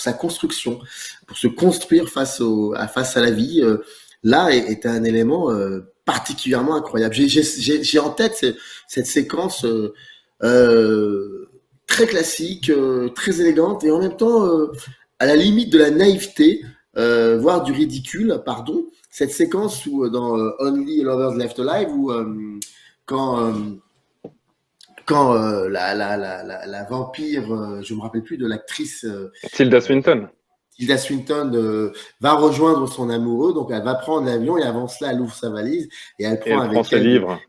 S2: sa construction, pour se construire face à la vie. L'art est un élément particulièrement incroyable. J'ai en tête cette séquence très classique, très élégante et en même temps à la limite de la naïveté, voire du ridicule, pardon. Cette séquence où dans Only Lovers Left Alive où quand la vampire, je me rappelle plus de l'actrice
S3: Tilda Swinton.
S2: Tilda Swinton va rejoindre son amoureux, donc elle va prendre l'avion et avant cela elle ouvre sa valise et elle prend
S3: ses livres.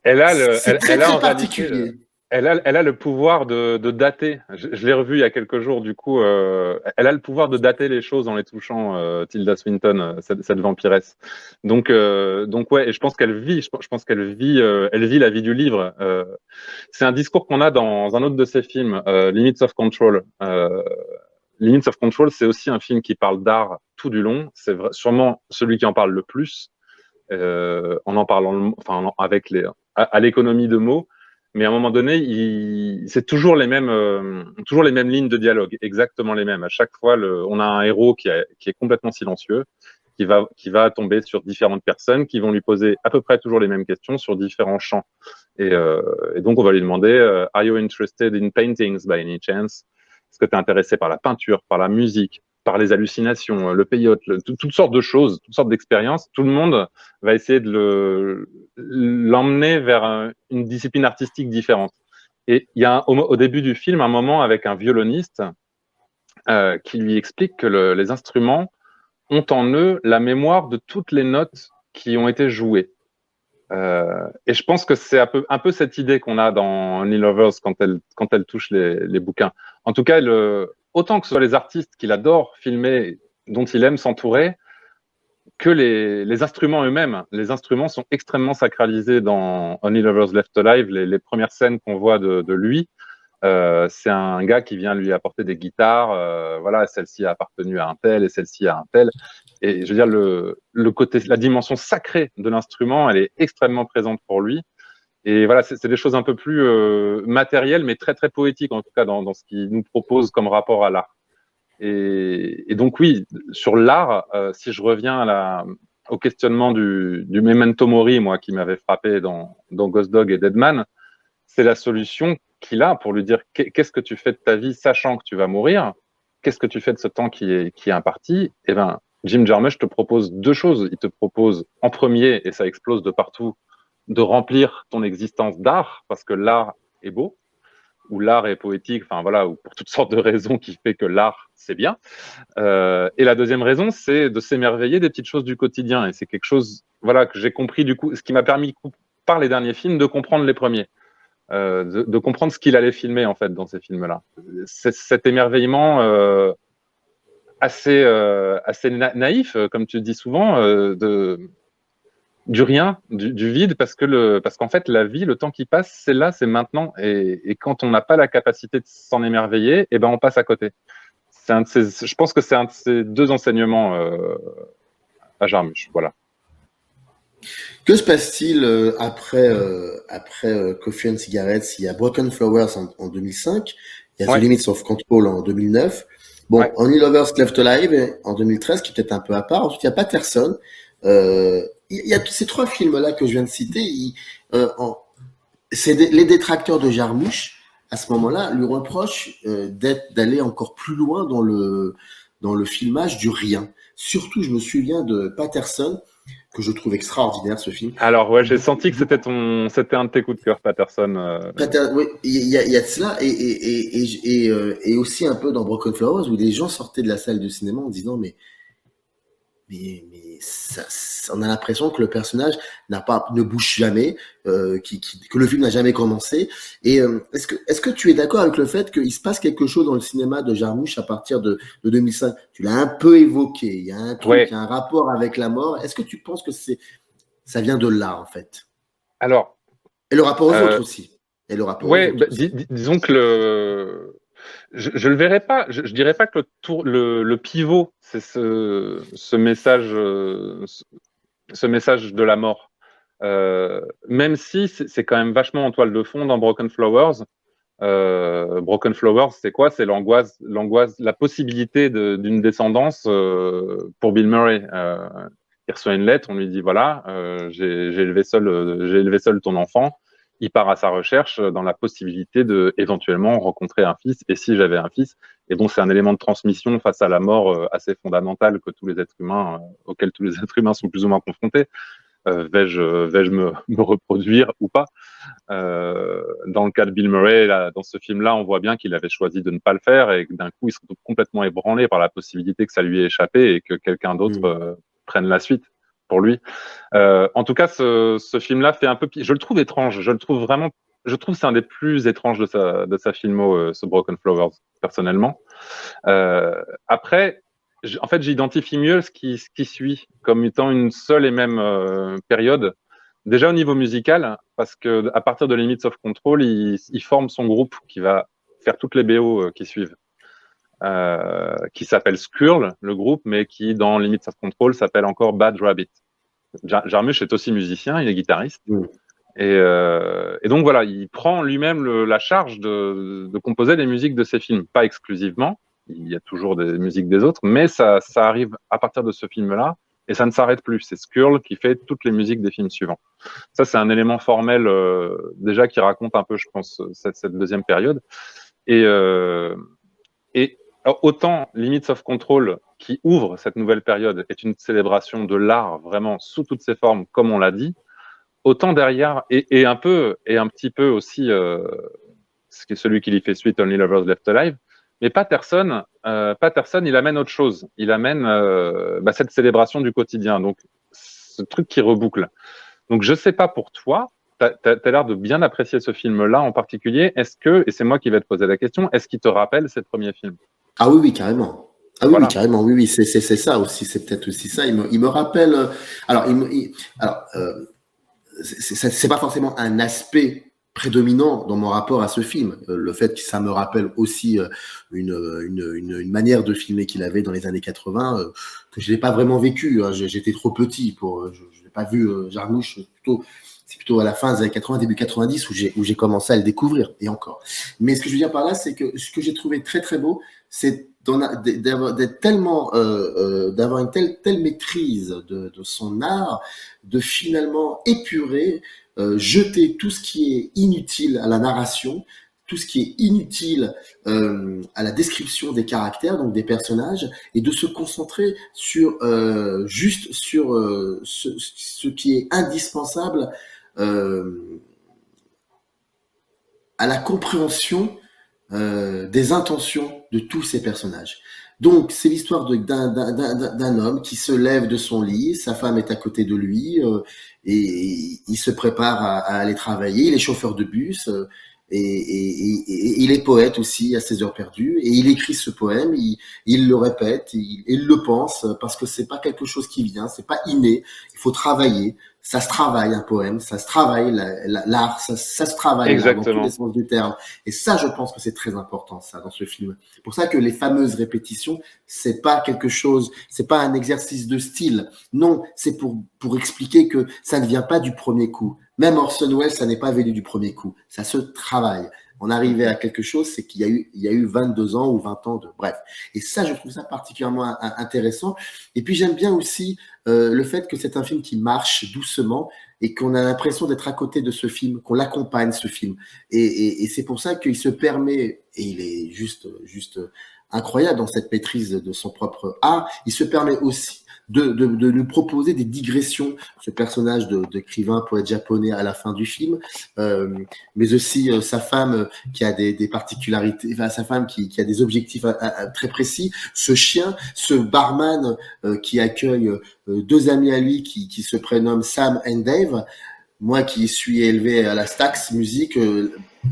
S3: Elle a particulier. Elle a le pouvoir de dater. Je l'ai revu il y a quelques jours, du coup, elle a le pouvoir de dater les choses en les touchant, Tilda Swinton, cette vampiresse. Donc ouais, et je pense qu'elle vit, elle vit la vie du livre. C'est un discours qu'on a dans un autre de ses films, Limits of Control. Limits of Control, c'est aussi un film qui parle d'art tout du long. C'est sûrement celui qui en parle le plus, en en parlant, enfin, à l'économie de mots. Mais à un moment donné, c'est toujours les mêmes lignes de dialogue, exactement les mêmes. À chaque fois, on a un héros qui est complètement silencieux, qui va tomber sur différentes personnes, qui vont lui poser à peu près toujours les mêmes questions sur différents champs. Et donc, on va lui demander Are you interested in paintings by any chance? Est-ce que tu es intéressé par la peinture, par la musique, par les hallucinations, le peyote, toutes sortes de choses, toutes sortes d'expériences. Tout le monde va essayer de l'emmener vers une discipline artistique différente. Et il y a au début du film un moment avec un violoniste qui lui explique que les instruments ont en eux la mémoire de toutes les notes qui ont été jouées. Et je pense que c'est un peu cette idée qu'on a dans Only Lovers quand elle touche les bouquins. En tout cas, autant que ce soit les artistes qu'il adore filmer, dont il aime s'entourer, que les instruments eux-mêmes. Les instruments sont extrêmement sacralisés dans Only Lovers Left Alive. Les premières scènes qu'on voit de lui, c'est un gars qui vient lui apporter des guitares. Voilà, celle-ci a appartenu à un tel et celle-ci à un tel. Et je veux dire, le côté, la dimension sacrée de l'instrument, elle est extrêmement présente pour lui. Et voilà, c'est des choses un peu plus matérielles, mais très très poétiques en tout cas dans ce qu'il nous propose comme rapport à l'art. Et donc oui, sur l'art, si je reviens au questionnement du memento mori, moi qui m'avait frappé dans Ghost Dog et Deadman, c'est la solution qu'il a pour lui dire qu'est-ce que tu fais de ta vie sachant que tu vas mourir, qu'est-ce que tu fais de ce temps qui est imparti. Eh ben, Jim Jarmusch te propose deux choses. Il te propose en premier, et ça explose de partout, de remplir ton existence d'art, parce que l'art est beau, ou l'art est poétique, enfin voilà, ou pour toutes sortes de raisons qui fait que l'art, c'est bien. Et la deuxième raison, c'est de s'émerveiller des petites choses du quotidien. Et c'est quelque chose, voilà, que j'ai compris du coup, ce qui m'a permis, par les derniers films, de comprendre les premiers. De comprendre ce qu'il allait filmer, en fait, dans ces films-là. Cet émerveillement assez naïf, comme tu dis souvent, du rien, du vide, parce qu'en fait, la vie, le temps qui passe, c'est là, c'est maintenant. Et quand on n'a pas la capacité de s'en émerveiller, eh ben, on passe à côté. Je pense que c'est un de ces deux enseignements à Jarmusch. Voilà.
S2: Que se passe-t-il après Coffee and Cigarettes? Il y a Broken Flowers en 2005, il y a The
S3: Ouais,
S2: Limits of Control en 2009. Bon,
S3: ouais.
S2: Only Lovers Left Alive en 2013, qui est peut-être un peu à part. Ensuite, il y a Patterson. Il y a tous ces trois films-là que je viens de citer. Les détracteurs de Jarmusch, à ce moment-là, lui reprochent d'aller encore plus loin dans le filmage du rien. Surtout, je me souviens de Patterson, que je trouve extraordinaire, ce film.
S3: Alors, ouais, j'ai senti que c'était un de tes coups de cœur, Patterson.
S2: Oui, il y a de cela, et aussi un peu dans Broken Flowers, où les gens sortaient de la salle de cinéma en disant, mais on a l'impression que le personnage ne bouge jamais, que le film n'a jamais commencé. Et est-ce que tu es d'accord avec le fait qu'il se passe quelque chose dans le cinéma de Jarmusch à partir de 2005? Tu l'as un peu évoqué. Il y a un truc,
S3: Ouais.
S2: il y a un rapport avec la mort. Est-ce que tu penses que ça vient de là, en fait?
S3: Alors,
S2: Et le rapport aux autres aussi. Et le rapport aux
S3: ouais,
S2: autres aussi.
S3: disons que je le verrais pas. Je dirais pas que le pivot, c'est ce message, ce message de la mort. Même si c'est quand même vachement en toile de fond dans Broken Flowers. Broken Flowers, c'est quoi? C'est l'angoisse, la possibilité d'une descendance pour Bill Murray. Il reçoit une lettre, on lui dit voilà, j'ai élevé seul ton enfant. Il part à sa recherche dans la possibilité de éventuellement rencontrer un fils. Et si j'avais un fils, et bon, c'est un élément de transmission face à la mort assez fondamental que tous les êtres humains, auquel tous les êtres humains sont plus ou moins confrontés. Vais-je me reproduire ou pas? Dans le cas de Bill Murray, là, dans ce film-là, on voit bien qu'il avait choisi de ne pas le faire et que d'un coup, il se retrouve complètement ébranlé par la possibilité que ça lui ait échappé et que quelqu'un d'autre prenne la suite pour lui. En tout cas, ce film-là fait un peu... Je le trouve étrange. Je le trouve vraiment... Je trouve que c'est un des plus étranges de sa filmo, ce Broken Flowers, personnellement. Après, en fait, j'identifie mieux ce qui suit comme étant une seule et même période. Déjà au niveau musical, parce que à partir de Limits of Control, il forme son groupe qui va faire toutes les BO qui suivent, qui s'appelle Skrull, le groupe, mais qui dans Limits of Control s'appelle encore Bad Rabbit. Jarmusch est aussi musicien, il est guitariste. Et donc voilà, il prend lui-même la charge de composer les musiques de ses films, pas exclusivement. Il y a toujours des musiques des autres, mais ça arrive à partir de ce film-là. Et ça ne s'arrête plus. C'est Skrull qui fait toutes les musiques des films suivants. Ça, c'est un élément formel déjà qui raconte un peu, je pense, cette deuxième période. Et autant Limits of Control, qui ouvre cette nouvelle période, est une célébration de l'art vraiment sous toutes ses formes, comme on l'a dit, autant derrière, et un petit peu aussi celui qui lui fait suite, Only Lovers Left Alive, mais Patterson, il amène autre chose. Il amène cette célébration du quotidien. Donc, ce truc qui reboucle. Donc, je sais pas pour toi, t'as l'air de bien apprécier ce film-là en particulier. Est-ce que, et c'est moi qui vais te poser la question, est-ce qu'il te rappelle ses premiers films?
S2: Ah oui, oui, carrément. Ah oui,
S3: Voilà.
S2: oui, carrément. Oui, oui, c'est ça aussi. C'est peut-être aussi ça. Il me rappelle. Alors, c'est pas forcément un aspect prédominant dans mon rapport à ce film. Le fait que ça me rappelle aussi une manière de filmer qu'il avait dans les années 80 que je n'ai pas vraiment vécu. Hein. J'étais trop petit pour. Je n'ai pas vu Jarmusch. C'est plutôt à la fin des années 80, début 90 où j'ai commencé à le découvrir, et encore. Mais ce que je veux dire par là, c'est que ce que j'ai trouvé très très beau, c'est d'avoir une telle maîtrise de son art, de finalement épurer, jeter tout ce qui est inutile à la narration, tout ce qui est inutile à la description des caractères, donc des personnages, et de se concentrer juste sur ce qui est indispensable à la compréhension des intentions de tous ces personnages. Donc, c'est l'histoire d'un homme qui se lève de son lit, sa femme est à côté de lui, et il se prépare à aller travailler, il est chauffeur de bus, et il est poète aussi à ses heures perdues, et il écrit ce poème, il le répète, il le pense, parce que c'est pas quelque chose qui vient, c'est pas inné, il faut travailler, ça se travaille un poème, ça se travaille l'art, ça se travaille là, dans tous les
S3: Exactement.
S2: sens du terme. Et ça, je pense que c'est très important, ça, dans ce film. C'est pour ça que les fameuses répétitions, c'est pas quelque chose, c'est pas un exercice de style. Non, c'est pour expliquer que ça ne vient pas du premier coup. Même Orson Welles, ça n'est pas venu du premier coup. Ça se travaille. On arrivait à quelque chose, c'est qu'il y a eu 22 ans ou 20 ans de, bref. Et ça, je trouve ça particulièrement intéressant. Et puis, j'aime bien aussi le fait que c'est un film qui marche doucement et qu'on a l'impression d'être à côté de ce film, qu'on l'accompagne, ce film. Et c'est pour ça qu'il se permet, et il est juste incroyable dans cette maîtrise de son propre art, il se permet aussi de nous proposer des digressions, ce personnage d'écrivain, poète japonais à la fin du film, mais aussi sa femme qui a des particularités, enfin, sa femme qui a des objectifs très précis, ce chien, ce barman qui accueille deux amis à lui qui se prénomment Sam and Dave. Moi qui suis élevé à la Stax musique,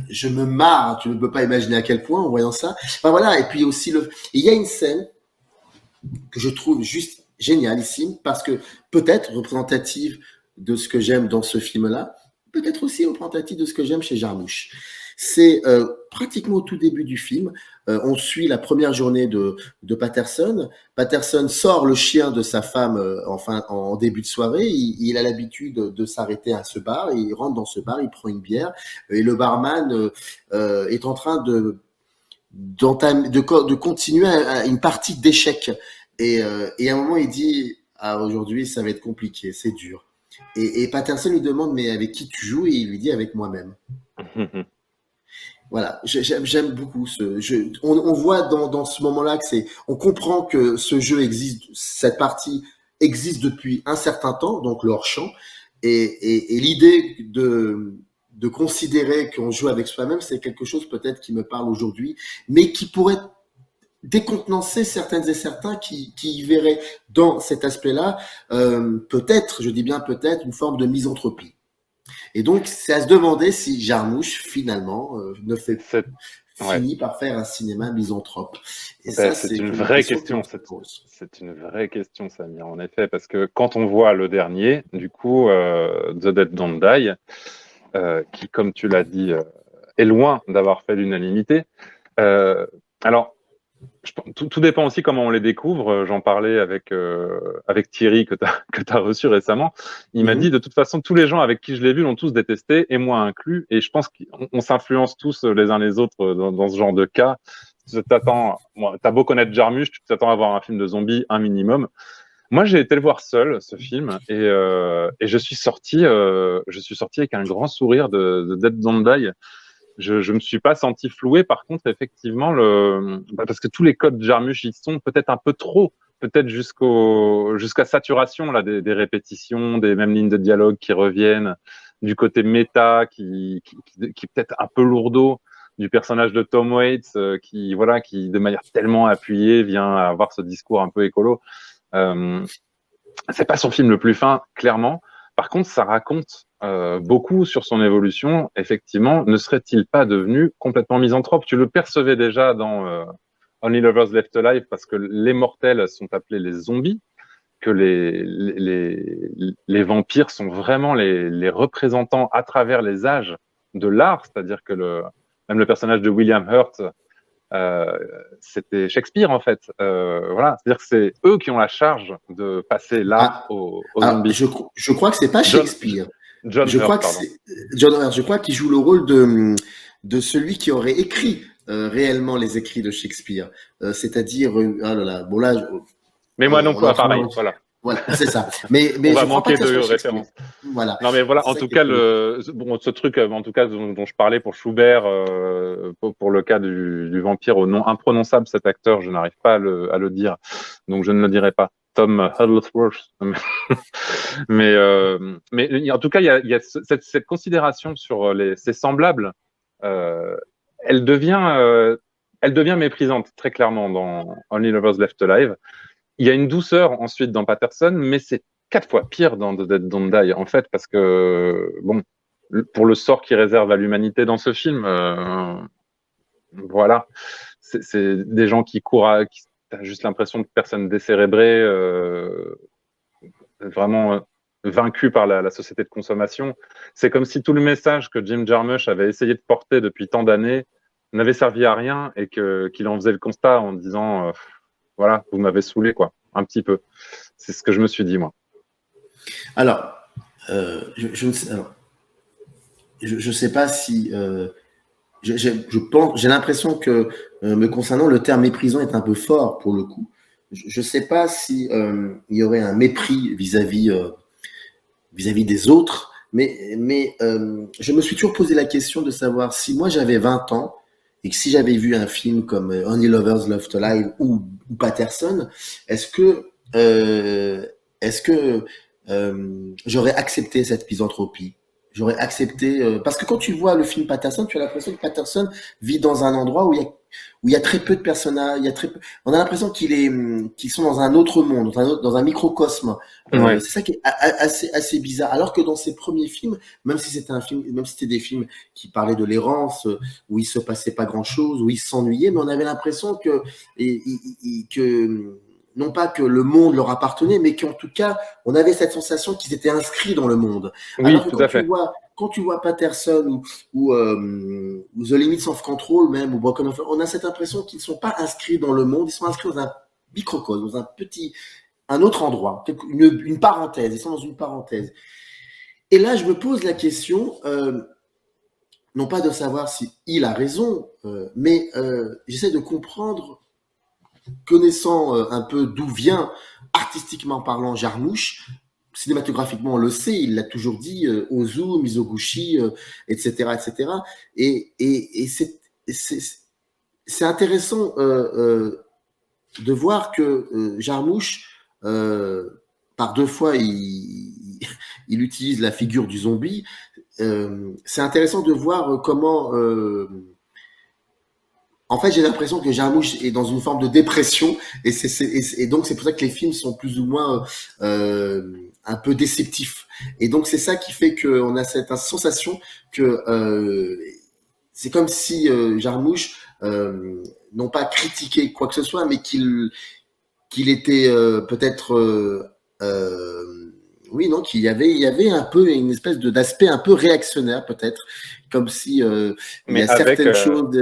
S2: je me marre, tu ne peux pas imaginer à quel point en voyant ça. Enfin voilà, et puis aussi il y a une scène que je trouve juste génialissime parce que peut-être représentative de ce que j'aime dans ce film-là, peut-être aussi représentative de ce que j'aime chez Jarmusch. C'est pratiquement au tout début du film, on suit la première journée de Patterson. Patterson sort le chien de sa femme en début de soirée. Il a l'habitude de s'arrêter à ce bar. Il rentre dans ce bar, il prend une bière et le barman est en train de continuer une partie d'échecs. Et à un moment, il dit ah, aujourd'hui, ça va être compliqué, c'est dur. Et Patterson lui demande mais avec qui tu joues? Et il lui dit avec moi-même. Voilà, j'aime beaucoup ce jeu. On voit dans ce moment-là que on comprend que ce jeu existe, cette partie existe depuis un certain temps, donc le hors-champ, et l'idée de considérer qu'on joue avec soi-même, c'est quelque chose peut-être qui me parle aujourd'hui, mais qui pourrait décontenancer certaines et certains qui y verraient dans cet aspect-là, peut-être, je dis bien peut-être, une forme de misanthropie. Et donc, c'est à se demander si Jarmusch, finalement, ne fait
S3: C'est ouais.
S2: finit par faire un cinéma misanthrope. Et
S3: Ben,
S2: ça,
S3: c'est
S2: c'est
S3: une
S2: une
S3: vraie
S2: question que
S3: question.
S2: l'on se pose.
S3: C'est une vraie question, Samir, en effet, parce que quand on voit le dernier, du coup, The Dead Don't Die, qui, comme tu l'as dit, est loin d'avoir fait l'unanimité. Euh, alors, tout dépend aussi comment on les découvre. J'en parlais avec Thierry que tu as reçu récemment. Il m'a dit, de toute façon, tous les gens avec qui je l'ai vu l'ont tous détesté, et moi inclus. Et je pense qu'on s'influence tous les uns les autres dans ce genre de cas. T'as beau connaître Jarmusch, tu t'attends à voir un film de zombies, un minimum. Moi, j'ai été le voir seul, ce film, et je suis sorti avec un grand sourire de Dead Don't Die. Je me suis pas senti floué. Par contre, effectivement, parce que tous les codes Jarmusch, ils sont peut-être un peu trop, peut-être jusqu'à saturation là, des répétitions, des mêmes lignes de dialogue qui reviennent, du côté méta qui est peut-être un peu lourdeau du personnage de Tom Waits, qui de manière tellement appuyée vient avoir ce discours un peu écolo. Euh, c'est pas son film le plus fin, clairement. Par contre, ça raconte beaucoup sur son évolution. Effectivement, ne serait-il pas devenu complètement misanthrope? Tu le percevais déjà dans Only Lovers Left Alive parce que les mortels sont appelés les zombies, que les vampires sont vraiment les représentants à travers les âges de l'art, c'est-à-dire que même le personnage de William Hurt, c'était Shakespeare en fait. Voilà, c'est-à-dire que c'est eux qui ont la charge de passer l'art
S2: Ah,
S3: aux
S2: alors,
S3: zombies.
S2: je crois que c'est pas
S3: John,
S2: Shakespeare.
S3: John
S2: Je crois
S3: Hurt,
S2: que
S3: pardon.
S2: c'est John Hurt. Je crois qu'il joue le rôle de celui qui aurait écrit réellement les écrits de Shakespeare. C'est-à-dire, ah là là, bon là,
S3: Mais moi non
S2: on est
S3: plus,
S2: en train
S3: pareil,
S2: de...
S3: voilà.
S2: Voilà, c'est ça.
S3: On
S2: Mais
S3: va
S2: je crois pas
S3: manquer
S2: que ce
S3: de
S2: soit Shakespeare.
S3: références.
S2: Voilà.
S3: Non, mais voilà,
S2: C'est
S3: en
S2: ça
S3: tout
S2: qui est
S3: cas,
S2: curieux.
S3: ce truc, en tout cas, dont je parlais pour Schubert, pour le cas du vampire au nom imprononçable, cet acteur, je n'arrive pas à le dire, donc je ne le dirai pas. Tom Huddlesworth. Mais en tout cas, il y a cette considération sur ces semblables, euh, elle devient, euh, elle devient méprisante, très clairement, dans Only Lovers Left Alive. Il y a une douceur ensuite dans Patterson, mais c'est 4 fois pire dans The Dead Don't Die, en fait, parce que, bon, pour le sort qu'il réserve à l'humanité dans ce film, voilà, c'est des gens qui courent t'as juste l'impression de personnes décérébrées, vraiment. vaincu par la société de consommation. C'est comme si tout le message que Jim Jarmusch avait essayé de porter depuis tant d'années n'avait servi à rien et qu'il en faisait le constat en disant voilà, vous m'avez saoulé, quoi, un petit peu. C'est ce que je me suis dit, moi.
S2: Alors, je ne sais, alors, je sais pas si je pense, j'ai l'impression que me concernant, le terme méprisant est un peu fort pour le coup. Je ne sais pas si il y aurait un mépris vis-à-vis des autres, mais je me suis toujours posé la question de savoir si moi j'avais 20 ans et que si j'avais vu un film comme Only Lovers Love to Live ou Patterson, est-ce que euh, est-ce que j'aurais accepté cette misanthropie? J'aurais accepté parce que quand tu vois le film Patterson, tu as l'impression que Patterson vit dans un endroit où il y a très peu de personnages, il y a très peu, on a l'impression qu'ils sont dans un autre monde, dans un microcosme.
S3: Ouais.
S2: C'est ça qui est assez bizarre. Alors que dans ses premiers films, même si c'était des films qui parlaient de l'errance, où il se passait pas grand chose, où il s'ennuyait, mais on avait l'impression que non pas que le monde leur appartenait, mais qu'en tout cas, on avait cette sensation qu'ils étaient inscrits dans le monde.
S3: Oui,
S2: Alors que
S3: tout à fait.
S2: quand tu vois Patterson ou The Limits of Control même, ou Broken Home, on a cette impression qu'ils ne sont pas inscrits dans le monde, ils sont inscrits dans un microcosme, dans un autre endroit, une parenthèse, ils sont dans une parenthèse. Et là, je me pose la question, non pas de savoir si il a raison, mais j'essaie de comprendre, connaissant un peu d'où vient, artistiquement parlant, Jarmusch. Cinématographiquement, on le sait, il l'a toujours dit, Ozu, Mizoguchi, etc., etc. Et c'est intéressant de voir que Jarmusch, par 2 fois, il utilise la figure du zombie. C'est intéressant de voir comment en fait, j'ai l'impression que Jarmusch est dans une forme de dépression et donc c'est pour ça que les films sont plus ou moins un peu déceptifs. Et donc c'est ça qui fait qu'on a cette sensation que c'est comme si Jarmusch non pas critiqué quoi que ce soit, mais qu'il était peut-être oui non il y avait un peu une espèce d'aspect un peu réactionnaire peut-être, comme si il y
S3: Mais
S2: a
S3: avec.
S2: certaines choses.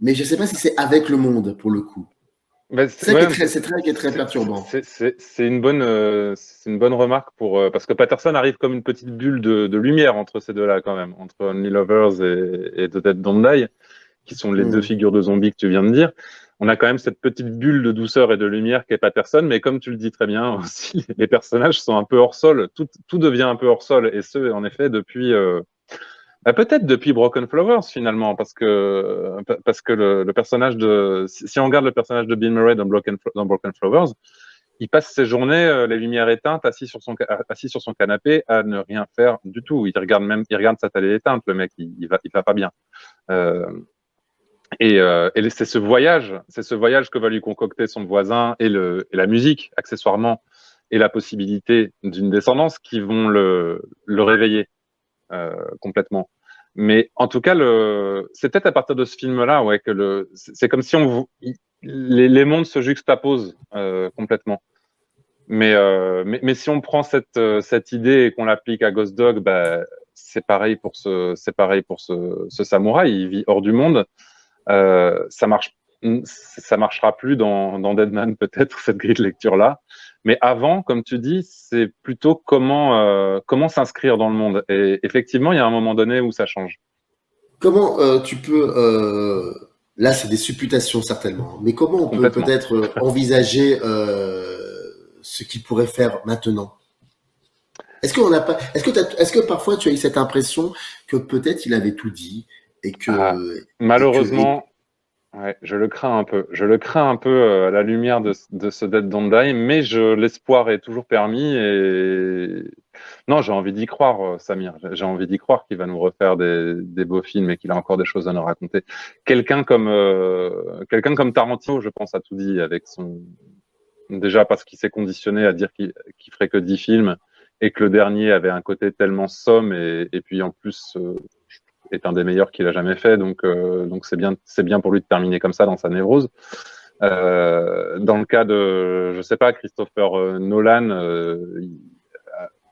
S2: Mais je ne sais pas si c'est avec le monde, pour le coup.
S3: Bah,
S2: C'est ça qui est très perturbant.
S3: c'est une bonne remarque parce que Patterson arrive comme une petite bulle de lumière entre ces deux-là, quand même, entre Only Lovers et The Dead Don't Die, qui sont les deux figures de zombies que tu viens de dire. On a quand même cette petite bulle de douceur et de lumière qu'est Patterson, mais comme tu le dis très bien aussi, les personnages sont un peu hors sol. Tout devient un peu hors sol, et ce, en effet, depuis. Peut-être depuis Broken Flowers finalement, parce que le personnage si on regarde le personnage de Bill Murray dans Broken Flowers, il passe ses journées les lumières éteintes, assis sur son canapé à ne rien faire du tout. Il regarde sa télé éteinte, le mec, il va pas bien. Et c'est ce voyage que va lui concocter son voisin et la musique accessoirement et la possibilité d'une descendance qui vont le réveiller. Complètement. Mais en tout cas, c'est peut-être à partir de ce film-là, ouais, que c'est comme si les mondes se juxtaposent complètement. Mais si on prend cette idée et qu'on l'applique à Ghost Dog, bah, c'est pareil pour ce samouraï. Il vit hors du monde. Ça marchera plus dans Deadman, peut-être, cette grille de lecture-là. Mais avant, comme tu dis, c'est plutôt comment s'inscrire dans le monde. Et effectivement, il y a un moment donné où ça change.
S2: Comment tu peux... là, c'est des supputations certainement. Mais comment on peut
S3: Complètement.
S2: peut-être envisager ce qu'il pourrait faire maintenant? Est-ce que parfois tu as eu cette impression que peut-être il avait tout dit et
S3: Malheureusement, ouais, je le crains un peu. Je le crains un peu à la lumière de ce Dead Don't Die, mais l'espoir est toujours permis. Et non, j'ai envie d'y croire, Samir. J'ai envie d'y croire qu'il va nous refaire des beaux films et qu'il a encore des choses à nous raconter. Quelqu'un comme Tarantino, je pense, a tout dit avec déjà parce qu'il s'est conditionné à dire qu'il ferait que 10 films et que le dernier avait un côté tellement somme et puis en plus est un des meilleurs qu'il a jamais fait, donc c'est bien pour lui de terminer comme ça dans sa névrose. Dans le cas de, je sais pas, Christopher Nolan,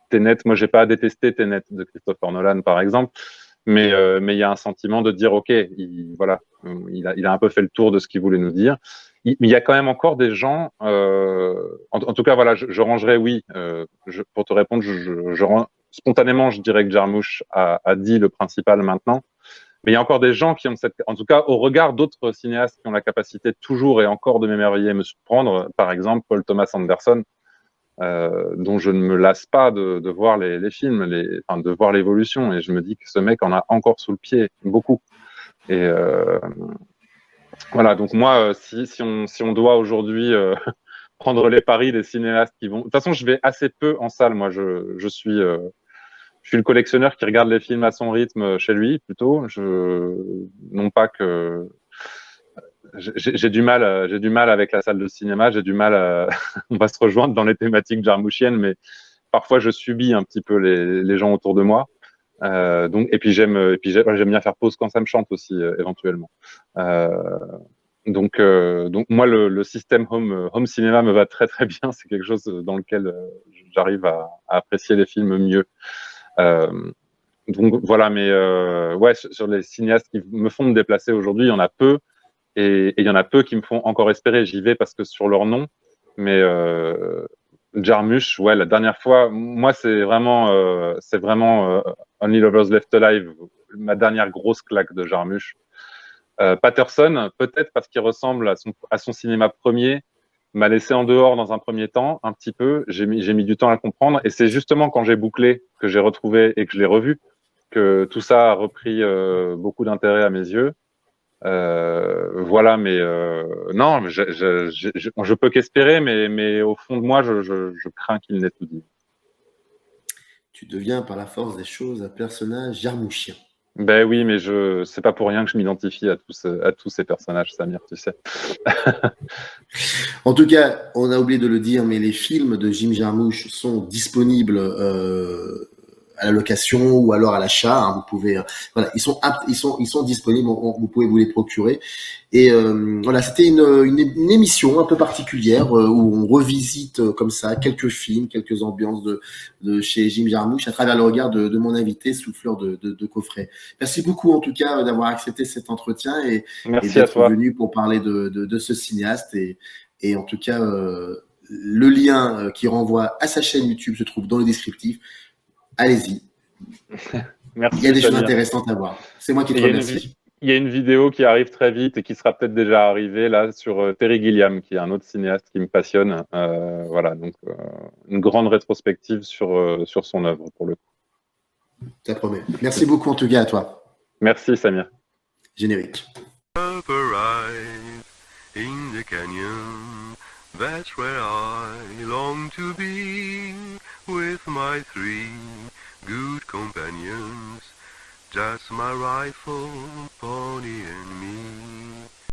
S3: Tenet, moi, j'ai pas détesté Tenet de Christopher Nolan, par exemple, mais il y a un sentiment de dire, ok, voilà, il a un peu fait le tour de ce qu'il voulait nous dire. Mais il y a quand même encore des gens, en tout cas, voilà, je rangerais, oui, pour te répondre, spontanément, je dirais que Jarmusch a dit le principal maintenant. Mais il y a encore des gens qui ont en tout cas, au regard d'autres cinéastes qui ont la capacité toujours et encore de m'émerveiller et me surprendre, par exemple Paul Thomas Anderson, dont je ne me lasse pas de voir les films, de voir l'évolution, et je me dis que ce mec en a encore sous le pied, beaucoup. Et voilà, donc moi, si on doit aujourd'hui prendre les paris des cinéastes qui vont... De toute façon, je vais assez peu en salle, moi, je suis le collectionneur qui regarde les films à son rythme chez lui, plutôt. Non pas que j'ai du mal avec la salle de cinéma, j'ai du mal on va se rejoindre dans les thématiques jarmouchiennes, mais parfois je subis un petit peu les gens autour de moi. Et puis j'aime bien faire pause quand ça me chante aussi, éventuellement. Donc moi le système home cinéma me va très très bien, c'est quelque chose dans lequel j'arrive à apprécier les films mieux. Donc voilà, mais ouais, sur les cinéastes qui me font me déplacer aujourd'hui, il y en a peu, et il y en a peu qui me font encore espérer. J'y vais parce que sur leur nom, mais Jarmusch, ouais, la dernière fois, moi c'est vraiment Only Lovers Left Alive, ma dernière grosse claque de Jarmusch. Patterson, peut-être parce qu'il ressemble à son cinéma premier, m'a laissé en dehors dans un premier temps, un petit peu. J'ai mis du temps à comprendre, et c'est justement quand j'ai bouclé que j'ai retrouvé et que je l'ai revu que tout ça a repris beaucoup d'intérêt à mes yeux. Voilà, mais non, je peux qu'espérer, mais au fond de moi, je crains qu'il n'ait tout dit.
S2: Tu deviens par la force des choses un personnage jarmouchien.
S3: Ben oui, mais c'est pas pour rien que je m'identifie à tous ces personnages, Samir, tu sais.
S2: En tout cas, on a oublié de le dire, mais les films de Jim Jarmusch sont disponibles à la location ou alors à l'achat. Hein, vous pouvez, voilà, ils sont disponibles. Vous pouvez vous les procurer. Et voilà, c'était une émission un peu particulière où on revisite comme ça quelques films, quelques ambiances de chez Jim Jarmusch à travers le regard de mon invité Souffleur de Coffret. Merci beaucoup en tout cas d'avoir accepté cet entretien et d'être venu pour parler de ce cinéaste. Et en tout cas, le lien qui renvoie à sa chaîne YouTube se trouve dans le descriptif. Allez-y.
S3: Merci.
S2: Il y a des choses intéressantes à voir. C'est moi qui te remercie.
S3: Il y a une vidéo qui arrive très vite et qui sera peut-être déjà arrivée là sur Terry Gilliam, qui est un autre cinéaste qui me passionne. Voilà, donc une grande rétrospective sur son œuvre pour le coup.
S2: Ça promet. Merci beaucoup en tout cas à toi.
S3: Merci Samir.
S2: Générique.
S1: In the canyon, that's where I long to be, with my 3 good companions, just my rifle, pony and me.